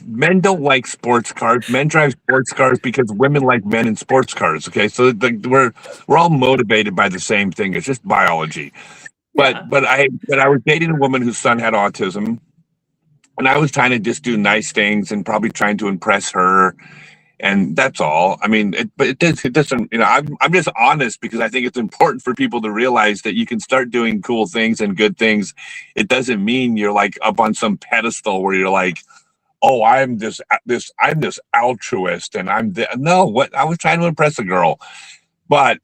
Men don't like sports cars. Men drive sports cars because women like men in sports cars. Okay, so we're all motivated by the same thing. It's just biology. But I was dating a woman whose son had autism. And I was trying to just do nice things and probably trying to impress her. And that's all. I mean, it doesn't, I'm just honest because I think it's important for people to realize that you can start doing cool things and good things. It doesn't mean you're up on some pedestal where you're like, oh, I'm this altruist and I was trying to impress a girl. But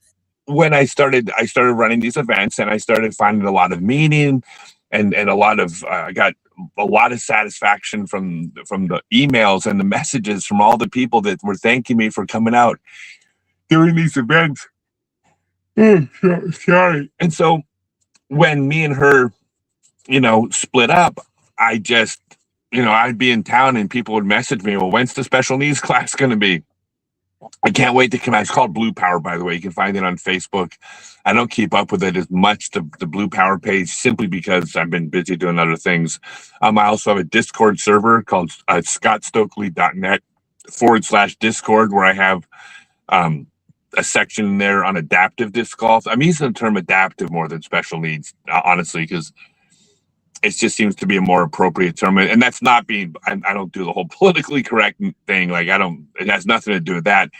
when I started running these events, and I started finding a lot of meaning and a lot of, I got a lot of satisfaction from the emails and the messages from all the people that were thanking me for coming out during these events. Sorry. And so when me and her, split up, I just, I'd be in town and people would message me, well, when's the special needs class going to be? I can't wait to come out. It's called Blue Power, by the way. You can find it on Facebook. I don't keep up with it as much, the Blue Power page, simply because I've been busy doing other things. I also have a Discord server called scottstokely.net/Discord, where I have a section there on adaptive disc golf. I'm using the term adaptive more than special needs, honestly, because it just seems to be a more appropriate term. And that's not being, I don't do the whole politically correct thing. Like it has nothing to do with that.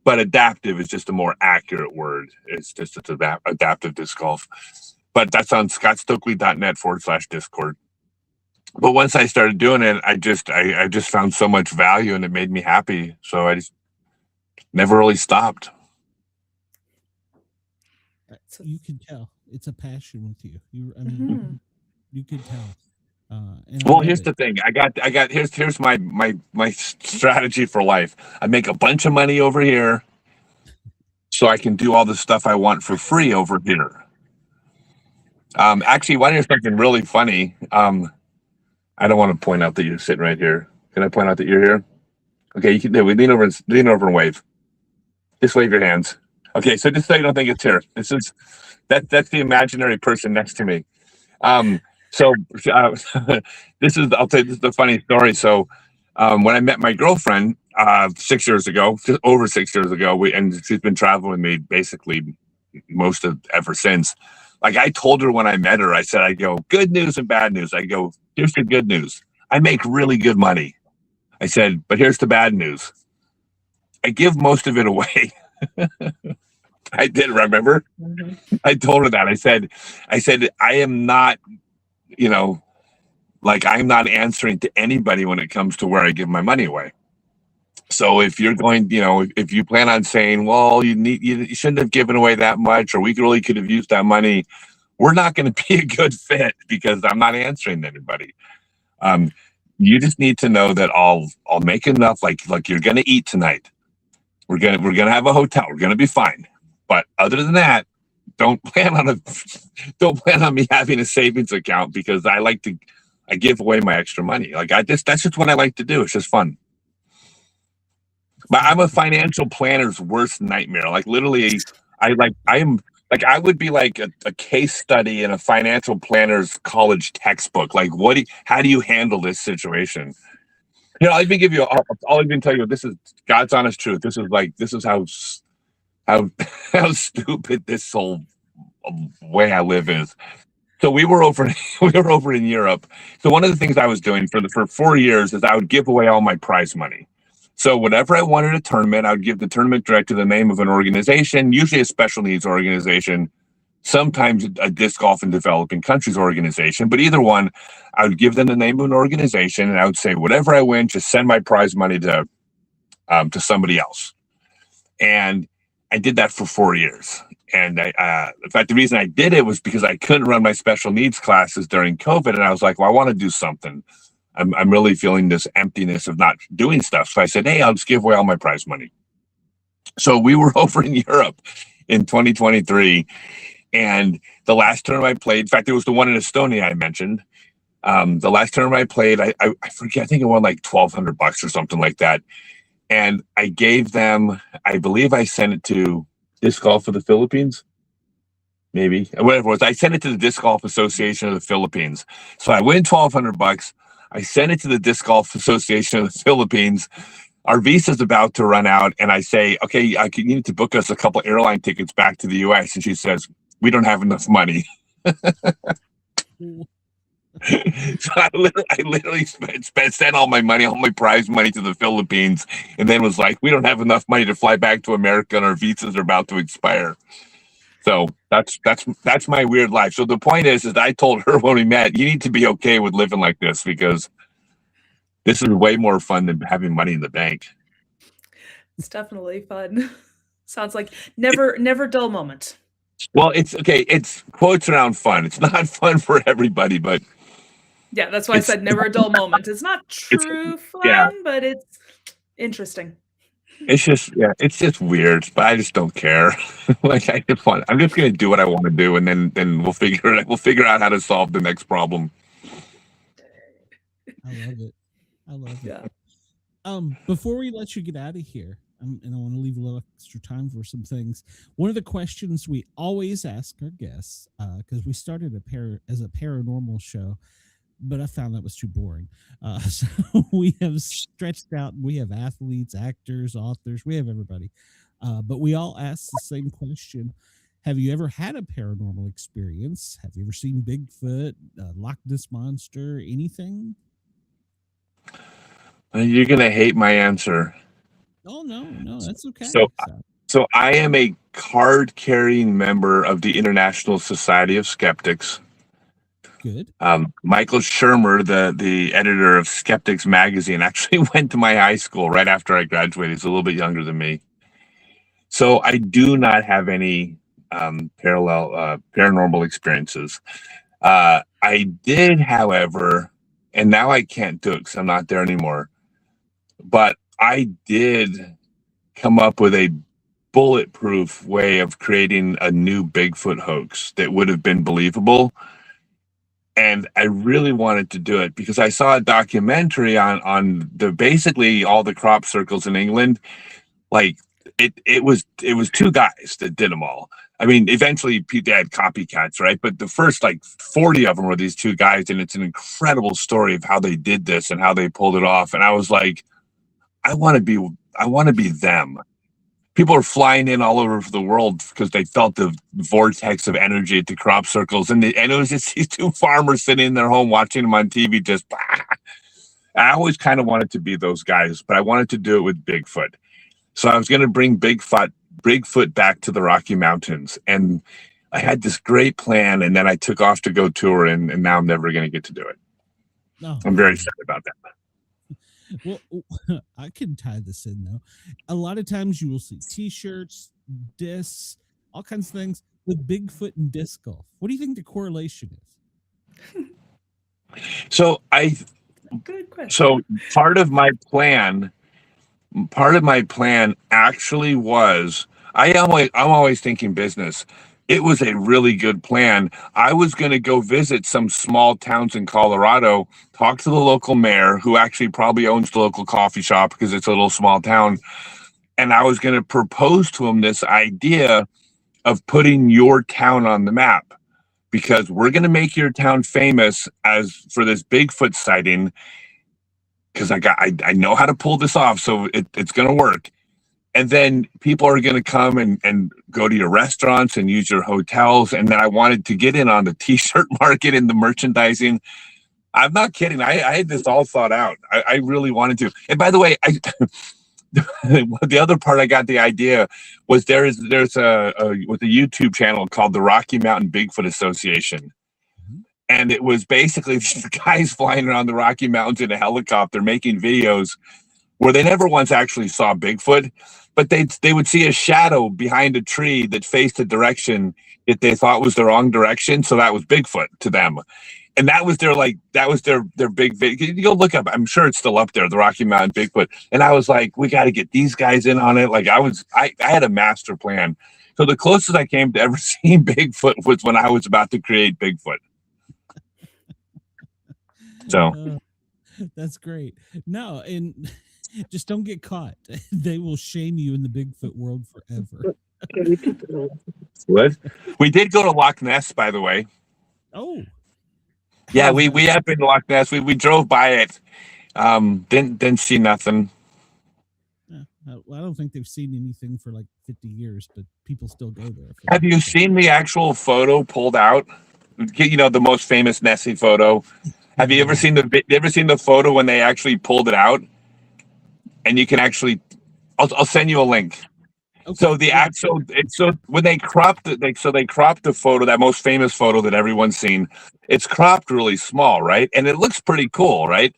But adaptive is just a more accurate word. It's adaptive disc golf. But that's on scottstokely.net/Discord. But once I started doing it, I just found so much value and it made me happy. So I just never really stopped. You can tell it's a passion with you. You could tell. Well, here's the thing. Here's my strategy for life. I make a bunch of money over here so I can do all the stuff I want for free over here. Actually, want to hear something really funny? I don't want to point out that you're sitting right here. Can I point out that you're here? Okay, you can. We lean over and wave. Just wave your hands. Okay, so just so you don't think it's here. That's the imaginary person next to me. This is the funny story. So when I met my girlfriend 6 years ago, just over 6 years ago, and she's been traveling with me basically most of ever since. Like I told her when I met her, I go, good news and bad news. I go, here's the good news. I make really good money. I said, but here's the bad news. I give most of it away. I did, remember? Mm-hmm. I told her that. I said, I am not, I'm not answering to anybody when it comes to where I give my money away. So if you're going, if you plan on saying, well, you shouldn't have given away that much, or we really could have used that money, we're not going to be a good fit because I'm not answering to anybody. You just need to know that I'll make enough, like you're going to eat tonight. We're gonna have a hotel. We're gonna be fine. But other than that, don't plan on me having a savings account, because I give away my extra money. That's just what I like to do. It's just fun. But I'm a financial planner's worst nightmare. Like literally, I would be like a case study in a financial planner's college textbook. Like how do you handle this situation? I'll even tell you, this is God's honest truth. This is how stupid this whole way I live is. So we were over in Europe. So one of the things I was doing for 4 years is I would give away all my prize money. So whenever I wanted a tournament, I would give the tournament director the name of an organization, usually a special needs organization, sometimes a disc golf in developing countries organization, but either one, I would give them the name of an organization, and I would say, whatever I win, just send my prize money to somebody else. And I did that for 4 years. And in fact, the reason I did it was because I couldn't run my special needs classes during COVID, and I was like, well, I want to do something. I'm really feeling this emptiness of not doing stuff. So I said, hey, I'll just give away all my prize money. So we were over in Europe in 2023. And the last tournament I played, in fact, it was the one in Estonia I mentioned. The last tournament I played, I forget, I think it won like $1,200 or something like that. And I gave them, I believe I sent it to Disc Golf of the Philippines. Maybe, whatever it was. I sent it to the Disc Golf Association of the Philippines. So I win $1,200. I sent it to the Disc Golf Association of the Philippines. Our visa's about to run out. And I say, okay, you need to book us a couple airline tickets back to the US. And she says, we don't have enough money. So I literally sent all my money, all my prize money to the Philippines, and then was like, we don't have enough money to fly back to America, and our visas are about to expire. So that's my weird life. So the point is I told her when we met, you need to be okay with living like this, because this is way more fun than having money in the bank. It's definitely fun. Sounds like never dull moment. Well, it's okay. It's quotes around fun. It's not fun for everybody, but Yeah, that's why I said never a dull moment. It's not It's true yeah. fun, but it's interesting. It's just weird, but I just don't care. Like I'm just gonna do what I want to do, and then we'll figure out how to solve the next problem. I love it. I love it. Yeah. Before we let you get out of here, and I want to leave a little extra time for some things. One of the questions we always ask our guests, because we started as a paranormal show, but I found that was too boring. So we have stretched out. We have athletes, actors, authors. We have everybody. But we all ask the same question. Have you ever had a paranormal experience? Have you ever seen Bigfoot, Loch Ness Monster, anything? You're gonna hate my answer. Oh, no, that's okay. So I am a card-carrying member of the International Society of Skeptics. Good. Michael Shermer, the editor of Skeptics magazine, actually went to my high school right after I graduated. He's a little bit younger than me. So I do not have any paranormal experiences. I did, however, and now I can't do it because I'm not there anymore, but I did come up with a bulletproof way of creating a new Bigfoot hoax that would have been believable. And I really wanted to do it because I saw a documentary on the basically all the crop circles in England. Like it was two guys that did them all. I mean, eventually they had copycats, right? But the first like 40 of them were these two guys, and it's an incredible story of how they did this and how they pulled it off. And I was like, I want to be them. People are flying in all over the world because they felt the vortex of energy at the crop circles. And it was just these two farmers sitting in their home watching them on TV. Just, I always kind of wanted to be those guys, but I wanted to do it with Bigfoot. So I was going to bring Bigfoot back to the Rocky Mountains. And I had this great plan, and then I took off to go tour, and now I'm never going to get to do it. No. I'm very sad about that. Well, I can tie this in though. A lot of times you will see T-shirts, discs, all kinds of things with Bigfoot and disc golf. What do you think the correlation is? So Good question. So part of my plan actually was I'm always thinking business. It was a really good plan. I was going to go visit some small towns in Colorado, talk to the local mayor, who actually probably owns the local coffee shop because it's a little small town. And I was going to propose to him this idea of putting your town on the map, because we're going to make your town famous for this Bigfoot sighting, because I know how to pull this off. So it's going to work. And then people are going to come and go to your restaurants and use your hotels. And then I wanted to get in on the T-shirt market and the merchandising. I'm not kidding. I had this all thought out. I really wanted to. And by the way, the other part I got the idea was there's a YouTube channel called the Rocky Mountain Bigfoot Association. And it was basically these guys flying around the Rocky Mountains in a helicopter making videos where they never once actually saw Bigfoot, but they would see a shadow behind a tree that faced a direction that they thought was the wrong direction. So that was Bigfoot to them. And that was their big video. You go look up, I'm sure it's still up there, the Rocky Mountain Bigfoot. And I was like, we got to get these guys in on it. Like I had a master plan. So the closest I came to ever seeing Bigfoot was when I was about to create Bigfoot. So that's great. No, and just don't get caught. They will shame you in the Bigfoot world forever. What? We did go to Loch Ness, by the way. Oh. Yeah, we have been to Loch Ness. We drove by it. Didn't see nothing. Yeah, well, I don't think they've seen anything for like 50 years, but people still go there. Have you seen the actual photo pulled out? You know, the most famous Nessie photo. Have you ever seen the photo when they actually pulled it out? And you can actually, I'll send you a link. Okay. So when they cropped they cropped the photo, that most famous photo that everyone's seen, it's cropped really small, right? And it looks pretty cool, right?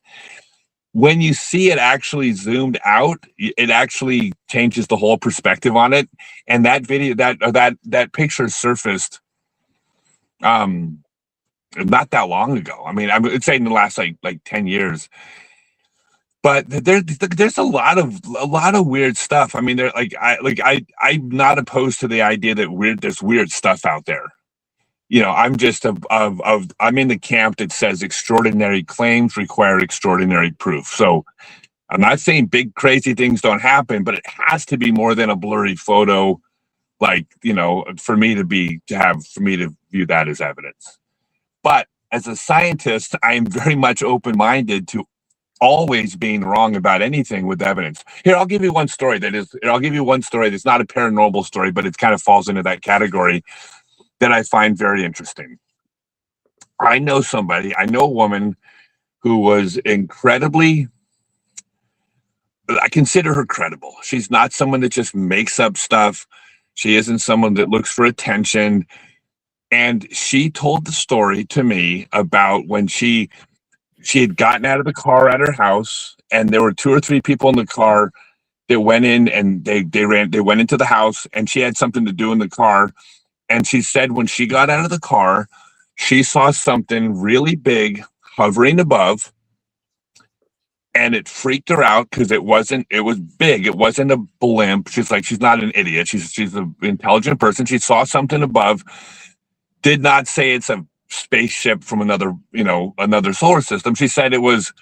When you see it actually zoomed out, it actually changes the whole perspective on it. And that video, that picture surfaced not that long ago. I mean, I would say in the last like 10 years. But there's a lot of weird stuff. I mean, I'm not opposed to the idea that there's weird stuff out there. I'm just I'm in the camp that says extraordinary claims require extraordinary proof. So I'm not saying big crazy things don't happen, but it has to be more than a blurry photo, for me to view that as evidence. But as a scientist, I am very much open-minded to always being wrong about anything with evidence. Here, I'll give you one story that's not a paranormal story, but it kind of falls into that category that I find very interesting. I know a woman who was I consider her credible. She's not someone that just makes up stuff. She isn't someone that looks for attention. And she told the story to me about when she had gotten out of the car at her house, and there were 2 or 3 people in the car that went in, and they went into the house, and she had something to do in the car. And she said when she got out of the car, she saw something really big hovering above, and it freaked her out because it was big. It wasn't a blimp. She's not an idiot. She's an intelligent person. She saw something above, did not say it's a spaceship from another solar system. She said it was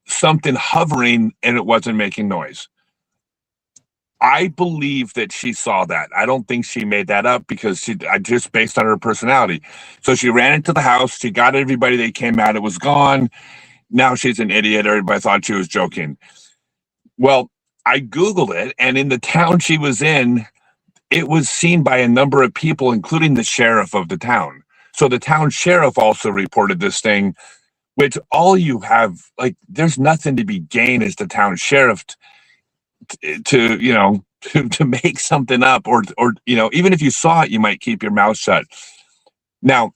something hovering and it wasn't making noise. I believe that she saw that. I don't think she made that up because just based on her personality. So she ran into the house. She got everybody. They came out. It was gone. Now she's an idiot. Everybody thought she was joking. Well, I Googled it, and in the town she was in, it was seen by a number of people, including the sheriff of the town. So the town sheriff also reported this thing, which all you have, there's nothing to be gained as the town sheriff to make something up or even if you saw it, you might keep your mouth shut. Now,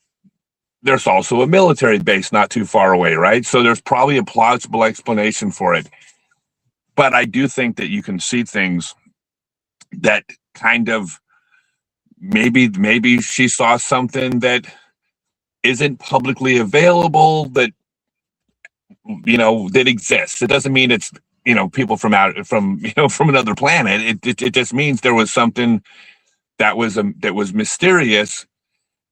there's also a military base not too far away, right? So there's probably a plausible explanation for it. But I do think that you can see things that kind of maybe she saw something that isn't publicly available that exists. It doesn't mean it's people from another planet. It just means there was something that was mysterious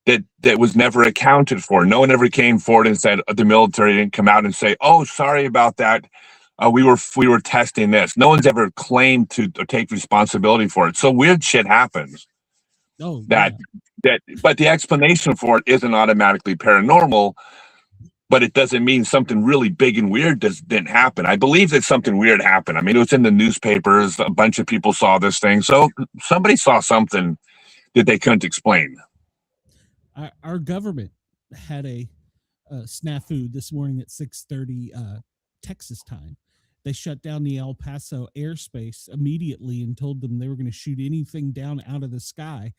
that was never accounted for. No one ever came forward and said, the military didn't come out and say, "Oh, sorry about that. We were testing this." No one's ever claimed to take responsibility for it. So weird shit happens. Oh, but the explanation for it isn't automatically paranormal. But it doesn't mean something really big and weird didn't happen. I believe that something weird happened. I mean, it was in the newspapers. A bunch of people saw this thing. So somebody saw something that they couldn't explain. Our government had a snafu this morning at 6:30 Texas time. They shut down the El Paso airspace immediately and told them they were going to shoot anything down out of the sky.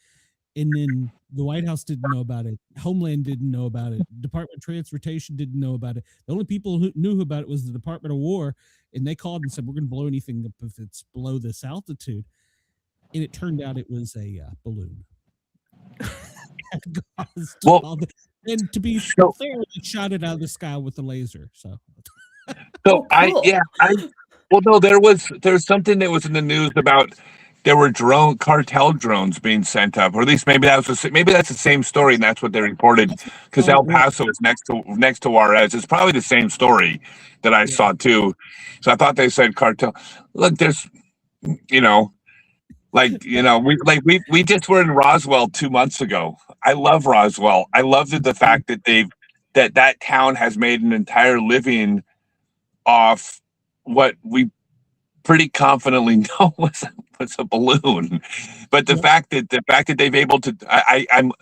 And then the White House didn't know about it. Homeland didn't know about it. Department of Transportation didn't know about it. The only people who knew about it was the Department of War, and they called and said, "We're going to blow anything up if it's below this altitude." And it turned out it was a balloon. And to be fair, it shot it out of the sky with a laser. So cool. There's something that was in the news about there were cartel drones being sent up, or at least maybe that's the same story, and that's what they reported, because El Paso is next to Juarez. It's probably the same story that I saw too. So I thought they said cartel. Look, there's we just were in Roswell 2 months ago. I love Roswell. I love the fact that that town has made an entire living off what we pretty confidently know was a balloon. But the fact that they've able to, I'm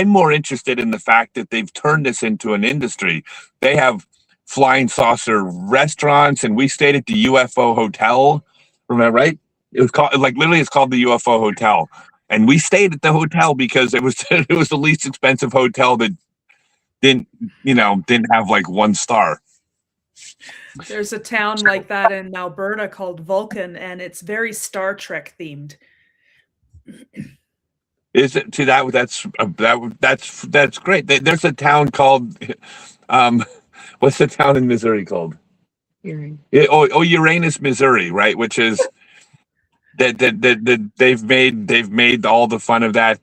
more interested in the fact that they've turned this into an industry. They have flying saucer restaurants, and we stayed at the UFO hotel. Remember, right? It was called it's called the UFO Hotel, and we stayed at the hotel because it was the least expensive hotel that didn't have 1 star. There's a town like that in Alberta called Vulcan, and it's very Star Trek themed. Is it? See that's great. There's a town called, what's the town in Missouri called? Uranus, Missouri, right? Which is that they've made all the fun of that.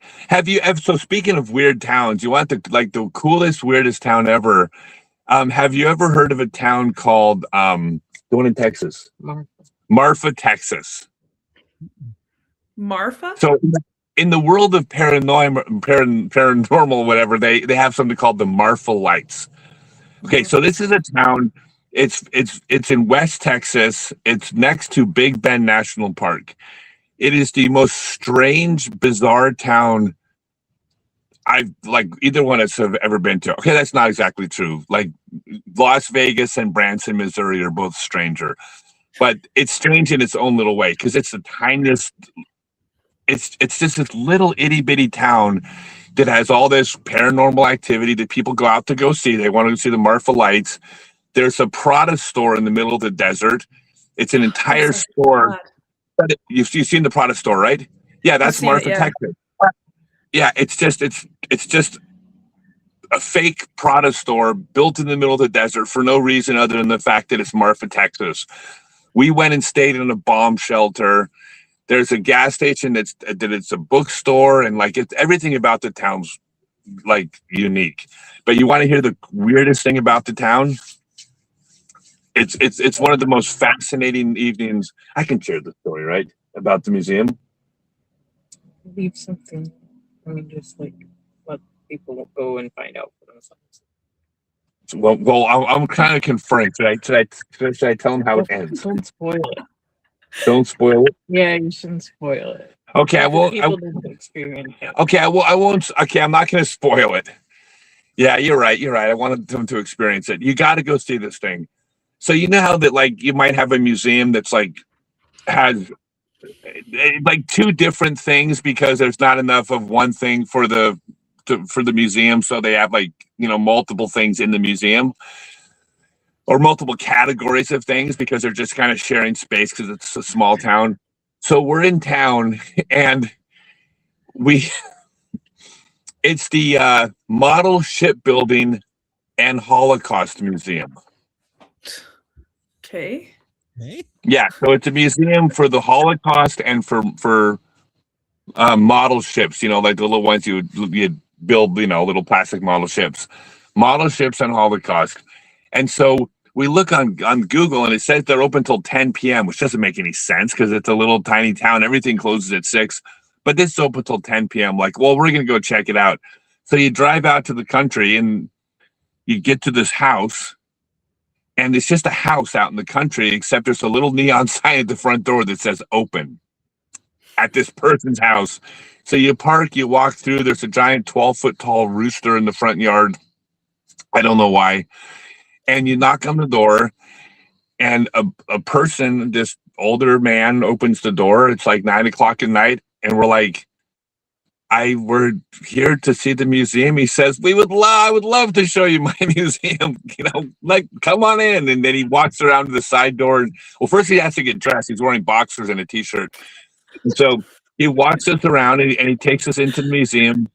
So speaking of weird towns, you want the coolest, weirdest town ever? Have you ever heard of a town called the one in Texas? Marfa, Texas. Marfa? So in the world of paranormal, whatever, they have something called the Marfa Lights. Okay, so this is a town. It's in West Texas. It's next to Big Bend National Park. It is the most strange, bizarre town either one of us have ever been to. Okay, that's not exactly true. Like Las Vegas and Branson, Missouri are both stranger, but it's strange in its own little way because it's the tiniest. It's just this little itty bitty town that has all this paranormal activity that people go out to go see. They want to see the Marfa Lights. There's a Prada store in the middle of the desert. It's an entire store. You've seen the Prada store, right? Yeah, that's Marfa, Texas. Yeah, it's just a fake Prada store built in the middle of the desert for no reason other than the fact that it's Marfa, Texas. We went and stayed in a bomb shelter. There's a gas station it's a bookstore, and it's everything about the town's unique. But you want to hear the weirdest thing about the town? It's one of the most fascinating evenings. I can share the story, right? About the museum. Leave something. I mean, just let people go and find out for themselves. Well, I'm kind of conferring. Should I tell them how it ends? Don't spoil it. Don't spoil it. Yeah, you shouldn't spoil it. Okay, well, people didn't experience it. Okay, well, I won't. Okay, I'm not going to spoil it. Yeah, you're right. I wanted them to experience it. You got to go see this thing. So you know how that you might have a museum that's has two different things because there's not enough of one thing for the museum, so they have multiple things in the museum or multiple categories of things because they're just kind of sharing space because it's a small town. So we're in town and it's the Model Shipbuilding and Holocaust Museum. Okay. Yeah, so it's a museum for the Holocaust and for model ships, like the little ones you'd build, little plastic model ships and Holocaust. And so we look on Google and it says they're open till 10 p.m., which doesn't make any sense because it's a little tiny town. Everything closes at 6, but this is open till 10 p.m. We're going to go check it out. So you drive out to the country and you get to this house. And it's just a house out in the country, except there's a little neon sign at the front door that says open at this person's house. So you park, you walk through, there's a giant 12-foot tall rooster in the front yard. I don't know why. And you knock on the door and a person, this older man opens the door. It's 9 o'clock at night. And we're like, we're here to see the museum. He says, I would love to show you my museum. Come on in. And then he walks around to the side door. Well, first he has to get dressed. He's wearing boxers and a t-shirt. And so he walks us around and he takes us into the museum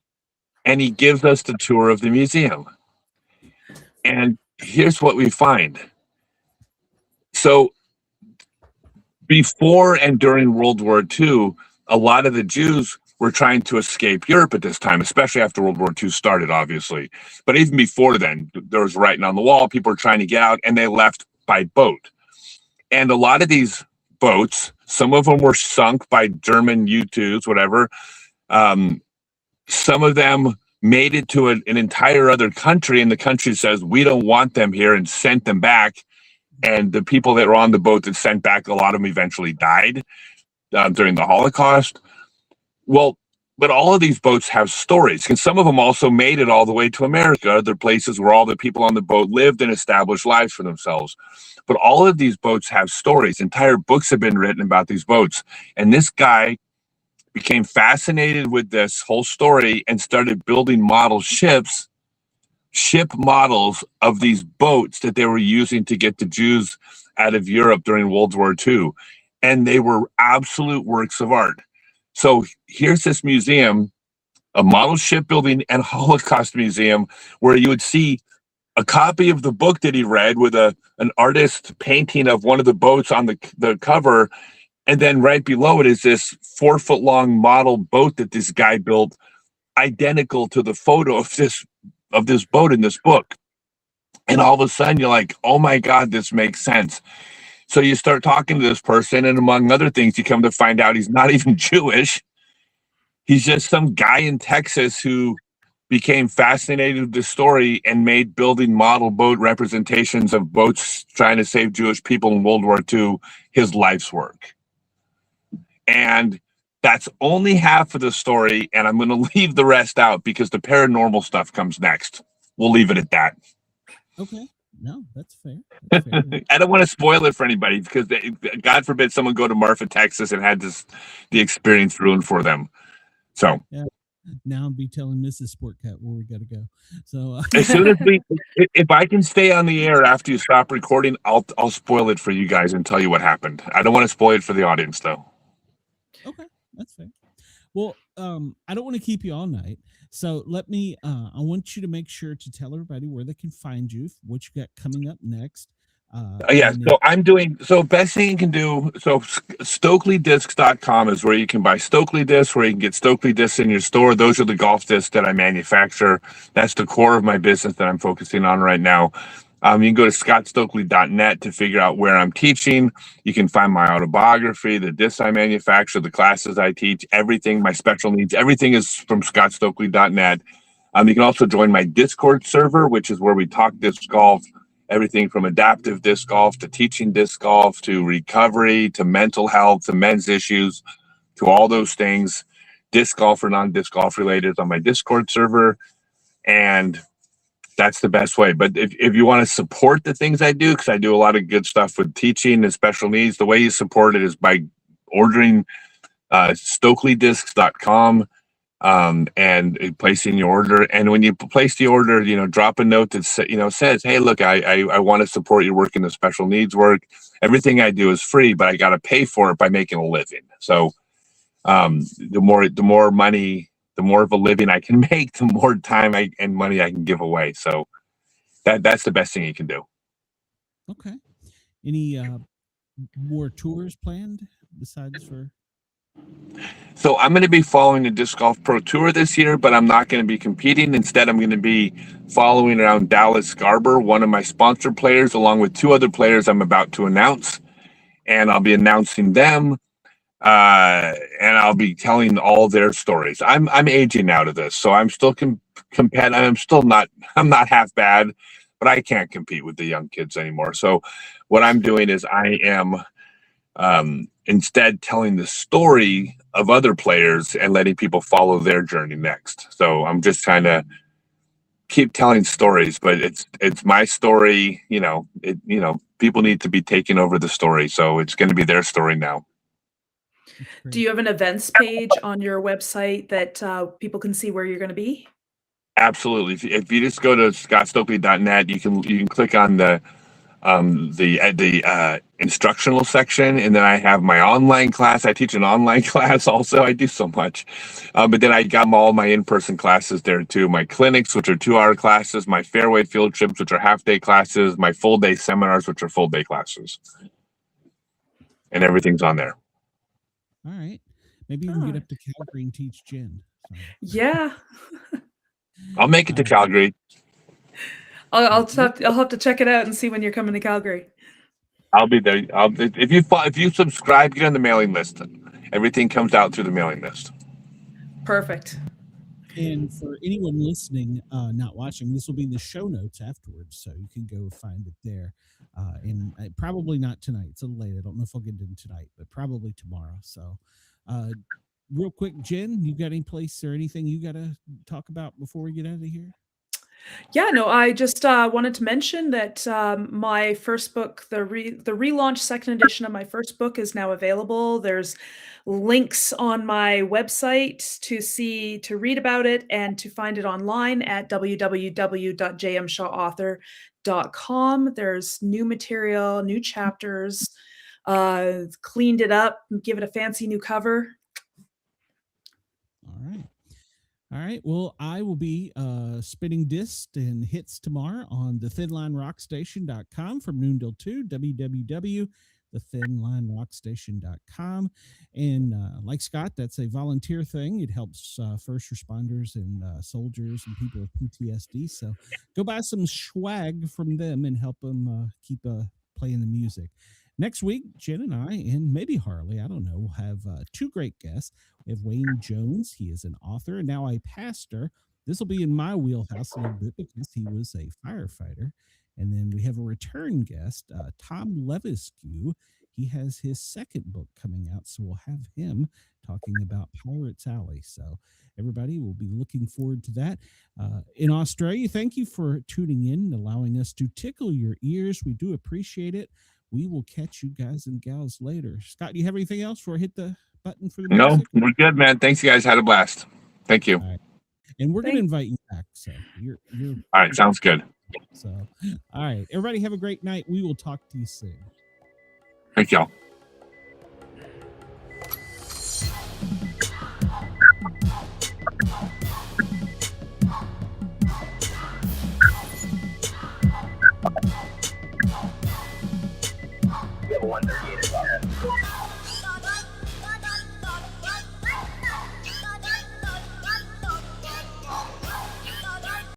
and he gives us the tour of the museum. And here's what we find. So before and during World War II, a lot of the Jews were trying to escape Europe at this time, especially after World War II started, obviously. But even before then, there was writing on the wall. People were trying to get out, and they left by boat. And a lot of these boats, some of them were sunk by German U-2s, whatever. Some of them made it to an entire other country, and the country says, we don't want them here, and sent them back. And the people that were on the boat that sent back, a lot of them eventually died during the Holocaust. Well, but all of these boats have stories, and some of them also made it all the way to America, other places where all the people on the boat lived and established lives for themselves. But all of these boats have stories. Entire books have been written about these boats. And this guy became fascinated with this whole story and started building model ship models of these boats that they were using to get the Jews out of Europe during World War II. And they were absolute works of art. So here's this museum a model shipbuilding and Holocaust museum where you would see a copy of the book that he read with an artist painting of one of the boats on the cover. And then right below it is this 4-foot long model boat that this guy built, identical to the photo of this boat in this book. And all of a sudden you're like, oh my God, this makes sense. So you start talking to this person, and among other things, you come to find out he's not even Jewish. He's just some guy in Texas who became fascinated with the story and made building model boat representations of boats trying to save Jewish people in World War II his life's work. And that's only half of the story, and I'm going to leave the rest out because the paranormal stuff comes next. We'll leave it at that. Okay. No, that's fair. That's fair. I don't want to spoil it for anybody because God forbid someone go to Marfa, Texas and had the experience ruined for them. So yeah. Now I'll be telling Mrs. Sportcat where we got to go. So as soon as if I can stay on the air after you stop recording, I'll spoil it for you guys and tell you what happened. I don't want to spoil it for the audience though. Okay, that's fair. Well, I don't want to keep you all night. So let me, I want you to make sure to tell everybody where they can find you, what you got coming up next. Yeah, so I'm doing, so best thing you can do, so StokelyDiscs.com is where you can buy Stokely discs, where you can get Stokely discs in your store. Those are the golf discs that I manufacture. That's the core of my business that I'm focusing on right now. You can go to scottstokely.net to figure out where I'm teaching. You can find my autobiography, the discs I manufacture, the classes I teach, everything, my special needs, everything is from scottstokely.net. You can also join my Discord server, which is where we talk disc golf, everything from adaptive disc golf to teaching disc golf to recovery to mental health to men's issues to all those things. Disc golf or non-disc golf related on my Discord server. And that's the best way. But if you want to support the things I do, because I do a lot of good stuff with teaching and special needs, the way you support it is by ordering StokelyDiscs.com and placing your order. And when you place the order, drop a note that says, hey, look, I want to support your work in the special needs work. Everything I do is free, but I got to pay for it by making a living. So the more money, the more of a living I can make, the more time and money I can give away. So that's the best thing you can do. Okay. Any more tours planned besides for? So I'm going to be following the Disc Golf Pro Tour this year, but I'm not going to be competing. Instead, I'm going to be following around Dallas Garber, one of my sponsor players, along with 2 other players I'm about to announce. And I'll be announcing them. And I'll be telling all their stories. I'm aging out of this, so I'm still I'm not half bad, but I can't compete with the young kids anymore. So what I'm doing is I am instead telling the story of other players and letting people follow their journey next. So I'm just trying to keep telling stories, but it's my story. People need to be taking over the story, so it's going to be their story now. Do you have an events page on your website that people can see where you're going to be? Absolutely. If you just go to scottstokely.net, you can click on the instructional section, and then I have my online class. I teach an online class also. I do so much, but then I got all my in-person classes there too. My clinics, which are 2-hour classes, my fairway field trips, which are half-day classes, my full-day seminars, which are full-day classes, and everything's on there. All right. Maybe you can get up to Calgary and teach Jen. So. Yeah. I'll make it to Calgary. I'll have to check it out and see when you're coming to Calgary. I'll be there. If you subscribe, get on the mailing list. Everything comes out through the mailing list. Perfect. And for anyone listening, not watching, this will be in the show notes afterwards, so you can go find it there. And probably not tonight. It's a little late. I don't know if I'll get it in tonight, but probably tomorrow. So, real quick, Jen, you got any place or anything you got to talk about before we get out of here? Yeah, no, I just wanted to mention that my first book, the relaunched 2nd edition of my first book, is now available. There's links on my website to read about it and to find it online at www.jmshawauthor.com. There's new material, new chapters, cleaned it up, give it a fancy new cover. All right. All right. Well, I will be spinning discs and hits tomorrow on thethinlinerockstation.com from noon till 2, www.thethinlinerockstation.com. And like Scott, that's a volunteer thing. It helps first responders and soldiers and people with PTSD. So go buy some swag from them and help them keep playing the music. Next week, Jen and I, and maybe Harley, I don't know, will have two great guests. We have Wayne Jones. He is an author and now a pastor. This will be in my wheelhouse a little bit because he was a firefighter. And then we have a return guest, Tom Leviscu. He has his second book coming out, so we'll have him talking about Pirates Alley. So everybody will be looking forward to that. In Australia, thank you for tuning in and allowing us to tickle your ears. We do appreciate it. We will catch you guys and gals later. Scott, do you have anything else before I hit the button for the music? No, we're good, man. Thanks, you guys. Had a blast. Thank you. All right. And we're going to invite you back. So you're all right. Sounds good. So, all right. Everybody have a great night. We will talk to you soon. Thank y'all. We have a 138 at